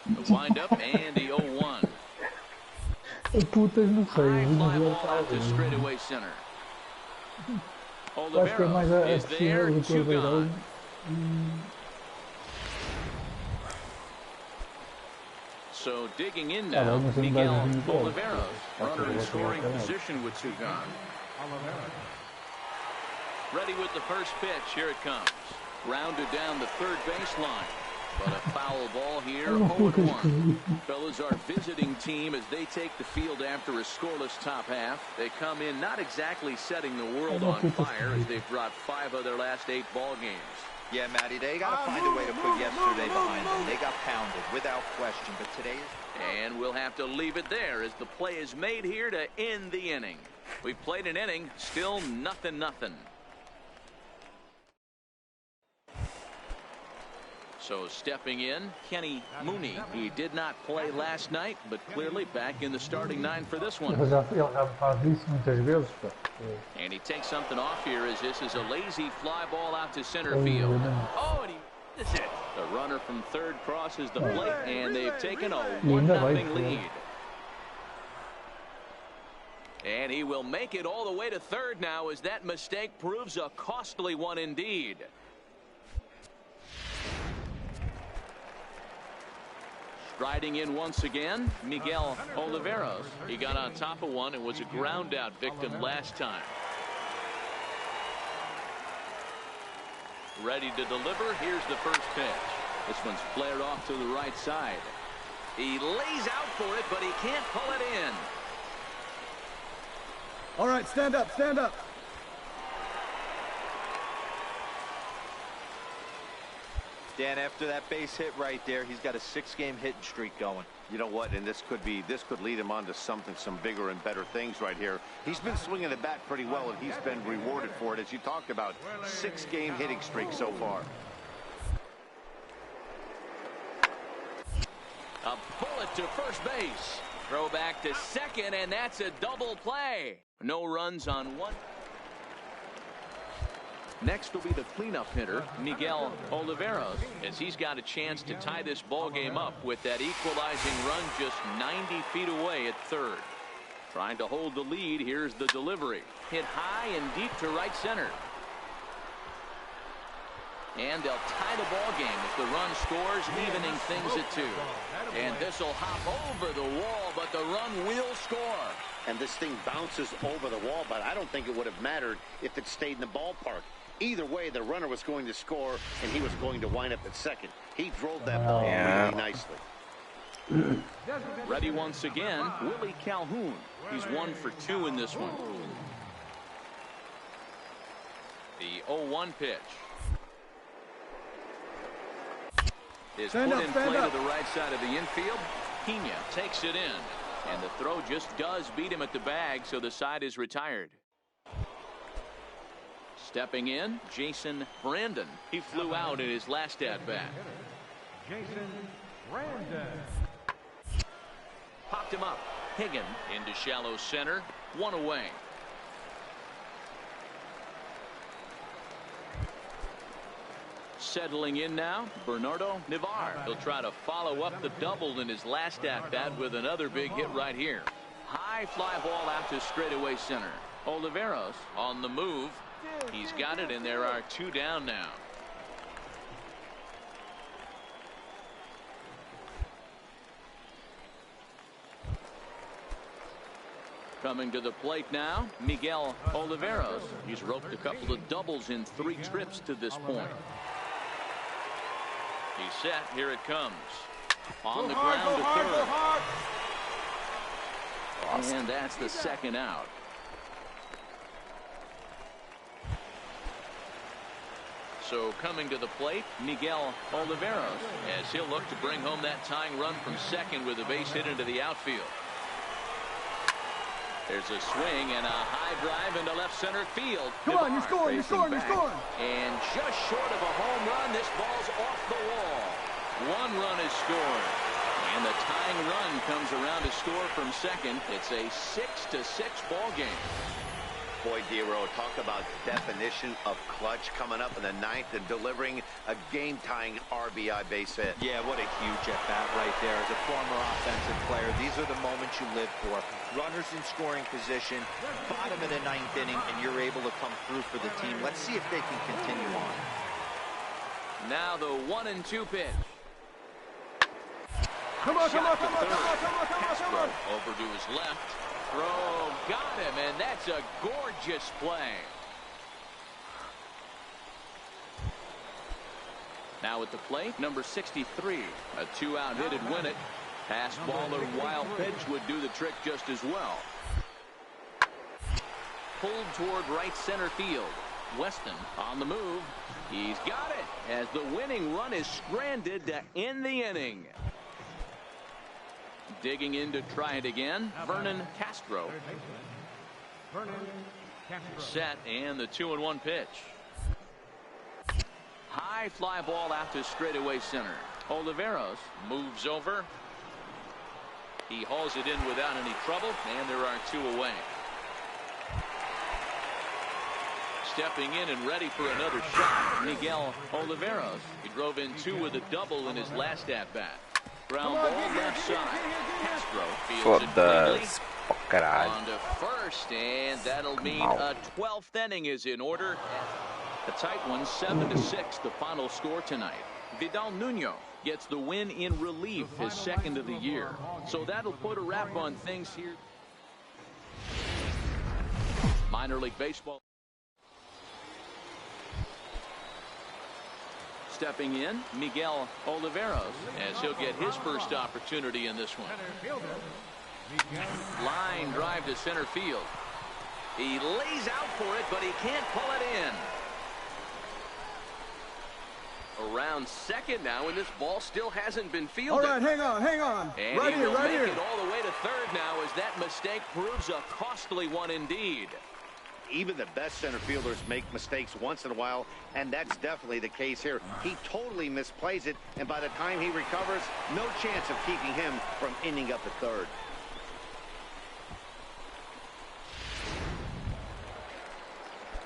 The windup and the 0-1. Putas, não sei. Fly ball out to straightaway center. Oliveros is there, 2 gone. So digging in now, Miguel Oliveros, runner in scoring position with 2 gone. Ready with the first pitch. Here it comes. Rounded down the third baseline. But a foul ball here, 0-1. Fellas, our visiting team, as they take the field after a scoreless top half, they come in not exactly setting the world on fire, as they've brought 5 of their last 8 ball games. Yeah, Matty, they got to find a way to put yesterday behind them. They got pounded, without question, but today is... And we'll have to leave it there as the play is made here to end the inning. We've played an inning, still 0-0. So stepping in, Kenny Mooney. He did not play last night, but clearly back in the starting 9 for this one. And he takes something off here as this is a lazy fly ball out to center field. Oh, and he misses it. The runner from third crosses the plate, and they've taken a 1-0 lead. And he will make it all the way to third now, as that mistake proves a costly one indeed. Striding in once again, Miguel Oliveros. He got on top of one and was a ground out victim last time. Ready to deliver. Here's the first pitch. This one's flared off to the right side. He lays out for it, but he can't pull it in. All right, stand up, stand up. Dan, after that base hit right there, he's got a 6-game hitting streak going. You know what, and this could lead him on to some bigger and better things right here. He's been swinging the bat pretty well, and he's been rewarded for it, as you talked about. 6-game hitting streak so far. A bullet to first base. Throw back to second, and that's a double play. No runs on one. Next will be the cleanup hitter, Miguel Oliveros, as he's got a chance to tie this ball game up with that equalizing run just 90 feet away at third. Trying to hold the lead. Here's the delivery. Hit high and deep to right center. And they'll tie the ball game if the run scores, evening things at 2. And this will hop over the wall, but the run will score. And this thing bounces over the wall, but I don't think it would have mattered if it stayed in the ballpark. Either way, the runner was going to score, and he was going to wind up at second. He drove that ball really nicely. Ready once again, Willie Calhoun. He's 1 for 2 in this one. The 0-1 pitch. Is put in play to the right side of the infield. Pena takes it in. And the throw just does beat him at the bag, so the side is retired. Stepping in, Jason Brandon. He flew out in his last at-bat. Jason Brandon. Popped him up. Higgin into shallow center. 1 away. Settling in now, Bernardo Navar. He'll try to follow up the double in his last at-bat with another big hit right here. High fly ball out to straightaway center. Oliveros on the move. He's got it, and there are 2 down now. Coming to the plate now, Miguel Oliveros. He's roped a couple of doubles in 3 trips to this point. He's set. Here it comes. On the ground to third. And that's the second out. So coming to the plate, Miguel Oliveros, as he'll look to bring home that tying run from second with a base hit into the outfield. There's a swing and a high drive into left center field. Come on, you're scoring, you're scoring, you're scoring. And just short of a home run, this ball's off the wall. 1 run is scored. And the tying run comes around to score from second. It's a 6-6 ball game. Boy, Dero, talk about definition of clutch, coming up in the 9th and delivering a game-tying RBI base hit. Yeah, what a huge at-bat right there. As a former offensive player, these are the moments you live for. Runners in scoring position, bottom of the 9th inning, and you're able to come through for the team. Let's see if they can continue on. Now the 1-2 pitch. Come on, come on, come on, come on, come on, come on, come on. Over to his left. Throw, got him, and that's a gorgeous play. Now at the plate, number 63. A 2-out hit would win it. Pass ball or wild pitch would do the trick just as well. Pulled toward right center field. Weston on the move. He's got it as the winning run is stranded to end the inning. Digging in to try it again, Vernon Castro. Set, and the 2-1 pitch. High fly ball out to straightaway center. Oliveros moves over. He hauls it in without any trouble, and there are 2 away. Stepping in and ready for another shot, Miguel Oliveros. He drove in 2 with a double in his last at-bat. Ground ball left side. Castro fields it quickly. On to first, and that'll mean a 12th inning is in order. A tight one, 7-6, the final score tonight. Vidal Nuno gets the win in relief, his 2nd of the year. So that'll put a wrap on things here. Minor League Baseball. Stepping in, Miguel Oliveros, as he'll get his first opportunity in this one. Line drive to center field. He lays out for it, but he can't pull it in. Around second now, and this ball still hasn't been fielded. All right, hang on. And right he here, will right make here. it all the way to third now, as that mistake proves a costly one indeed. Even the best center fielders make mistakes once in a while, and that's definitely the case here. He totally misplays it, and by the time he recovers, no chance of keeping him from ending up at third.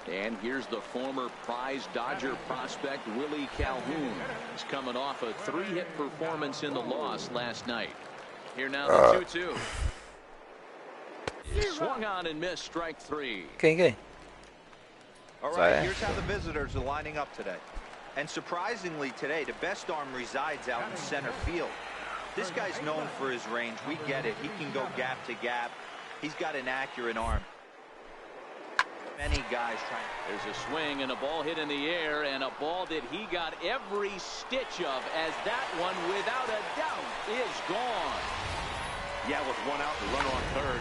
And here's the former prize Dodger prospect, Willie Calhoun. He's coming off a 3-hit performance in the loss last night. Here now the 2-2. Swung on and missed, strike 3. Okay. All right, here's how the visitors are lining up today. And surprisingly today, the best arm resides out in center field. This guy's known for his range. We get it. He can go gap to gap. He's got an accurate arm. Many guys trying. There's a swing and a ball hit in the air, and a ball that he got every stitch of, as that one, without a doubt, is gone. Yeah, with one out and run on third.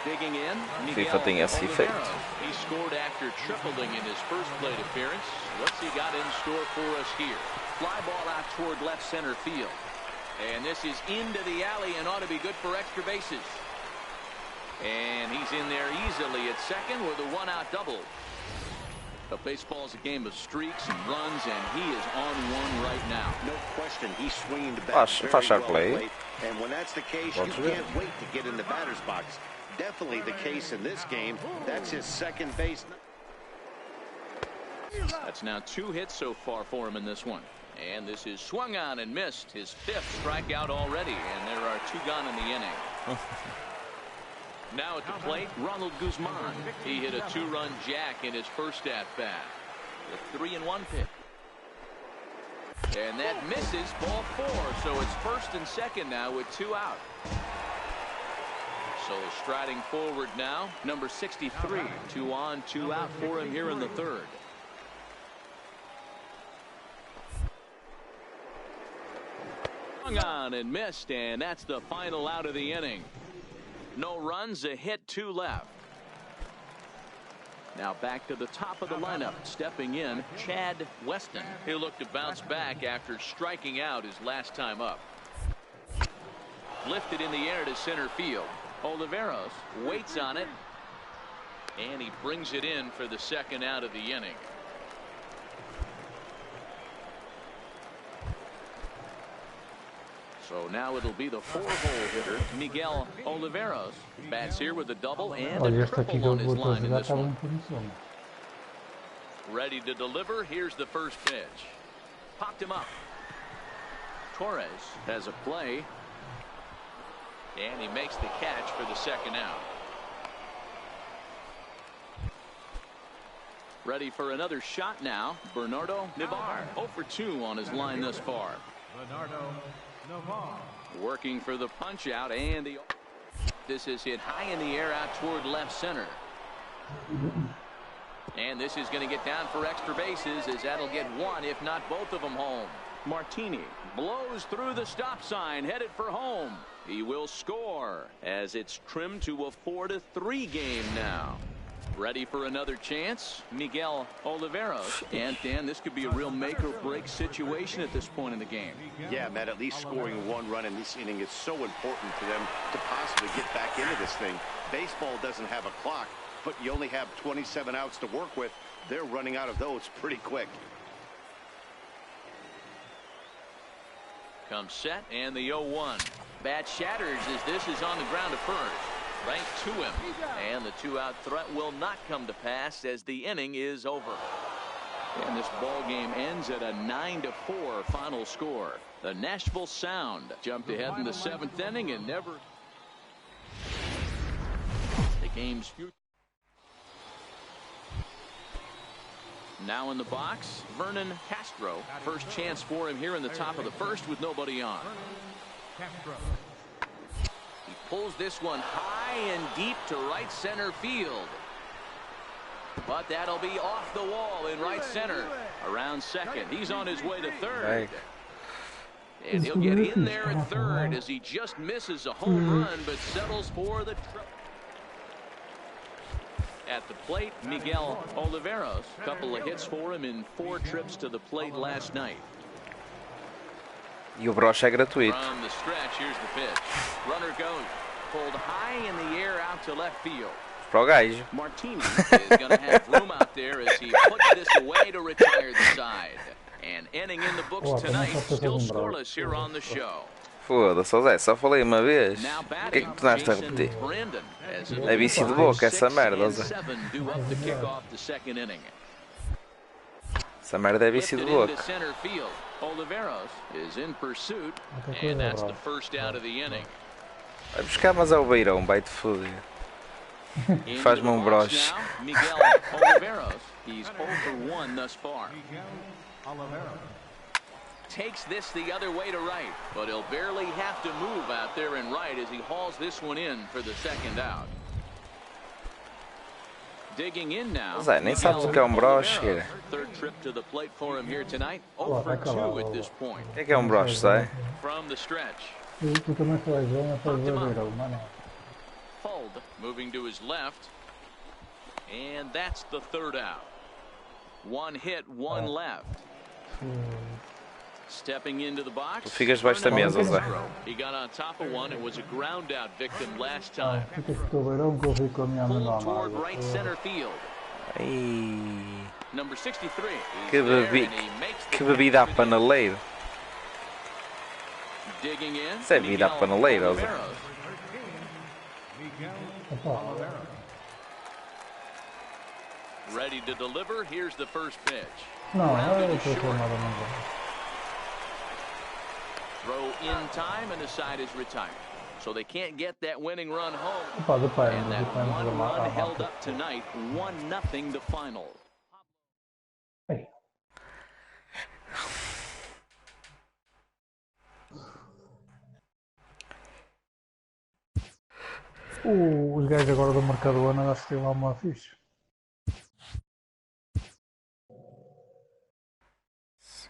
Digging in, FIFA tem esse efeito. He scored after tripling in his first plate appearance. What's he got in store for us here? Fly ball out toward left center field. And this is into the alley and ought to be good for extra bases. And he's in there easily at second with a one-out double. But baseball's a game of streaks and runs, and he is on one right now. No question, he's swinging the bat very well played. And when that's the case, you can't wait to get in the batter's box. Definitely the case in this game. That's his second base. That's now 2 hits so far for him in this one. And this is swung on and missed. His 5th strikeout already, and there are 2 gone in the inning. Now at the plate, Ronald Guzman. He hit a 2-run jack in his first at-bat. The 3-1 pitch. And that misses, ball 4. So it's first and second now with 2 out. So striding forward now, number 63. 2 on, 2 out for him here in the third. Swung on and missed, and that's the final out of the inning. No runs, a hit, 2 left. Now back to the top of the lineup, stepping in, Chad Weston. He'll look to bounce back after striking out his last time up. Lifted in the air to center field. Oliveros waits on it, and he brings it in for the second out of the inning. So now it'll be the 4-hole hitter, Miguel Oliveros. Bats here with a double and a triple on his line in this one. Ready to deliver. Here's the first pitch. Popped him up. Torres has a play. And he makes the catch for the second out. Ready for another shot now, Bernardo Navarre. 0 for 2 on his line thus far. Bernardo Navarre. Working for the punch out, and this is hit high in the air out toward left center. And this is going to get down for extra bases, as that'll get 1, if not both of them, home. Martini blows through the stop sign, headed for home. He will score as it's trimmed to a 4-3 game now. Ready for another chance, Miguel Oliveros. And Dan, this could be a real make or break situation at this point in the game. Yeah, Matt, at least scoring 1 run in this inning is so important to them to possibly get back into this thing. Baseball doesn't have a clock, but you only have 27 outs to work with. They're running out of those pretty quick. Comes set, and the 0-1. Bat shatters as this is on the ground to first. Right to him, and the 2-out threat will not come to pass as the inning is over. And this ball game ends at a 9-4 final score. The Nashville Sound jumped ahead in the 7th inning and never. The game's future. Now in the box, Vernon Castro. First chance for him here in the top of the first with nobody on. He pulls this one high and deep to right center field. But that'll be off the wall in right center. Around second. He's on his way to third. And he'll get in there at third as he just misses a home run, but settles for the at the plate, Miguel Oliveros. A couple of hits for him in 4 trips to the plate last night. E o broche é gratuito. From the stretch, here's the pitch. Runner goes. Pulled high in the air out to left field. Pro gajo. Martinez is going to have room out there as he puts this away to retire the side. And inning in the books tonight, still scoreless here on the show. Foda-se, Zé, só falei uma vez. O que é que tu estás a repetir? É vício de boca essa merda, Zé. Essa merda é vício de boca. Oliveros is in pursuit, and that's the first out of the inning. Vai buscar, mas é o beirão, vai-te foder. Faz-me um broche. Miguel Oliveros, he's 0 for 1 thus far. Takes this the other way to right, but he'll barely have to move out there in right as he hauls this one in for the second out. Digging in now. Zé, nem sabes o que é um broche, cara. Third trip to the plate for him here tonight. 0 for 2 at this point. O que é um broche, Zé? From the stretch. Tu também faz bem, faz beirão, mano. Fold, moving to his left. And that's the third out. 1 hit, 1 left. Stepping into the box. Tu ficas debaixo da mesa, Zé. He got on top of one. It was a ground out victim last time. Ficas com o beirão que eu fico com a minha mão toward right center field. Number 63. Que bebida a panaleiro. Digging in. Isso é bebida a panaleiro, Zé. Ready to deliver. Here's the first pitch. Não, eu estou com nada mais. Throw in time and the side is retired. So they can't get that winning run home. And that one run held up tonight, 1-0 the final. Os gajos agora do Mercadona acho que tem lá uma ficha.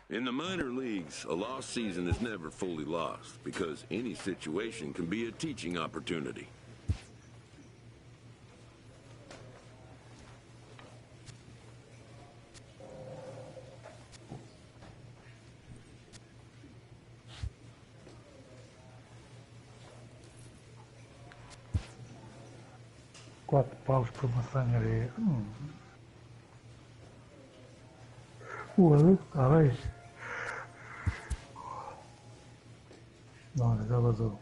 In the minor leagues, a lost season is never fully lost because any situation can be a teaching opportunity. £4 por uma sanharia. Está bem. Não, já vazou.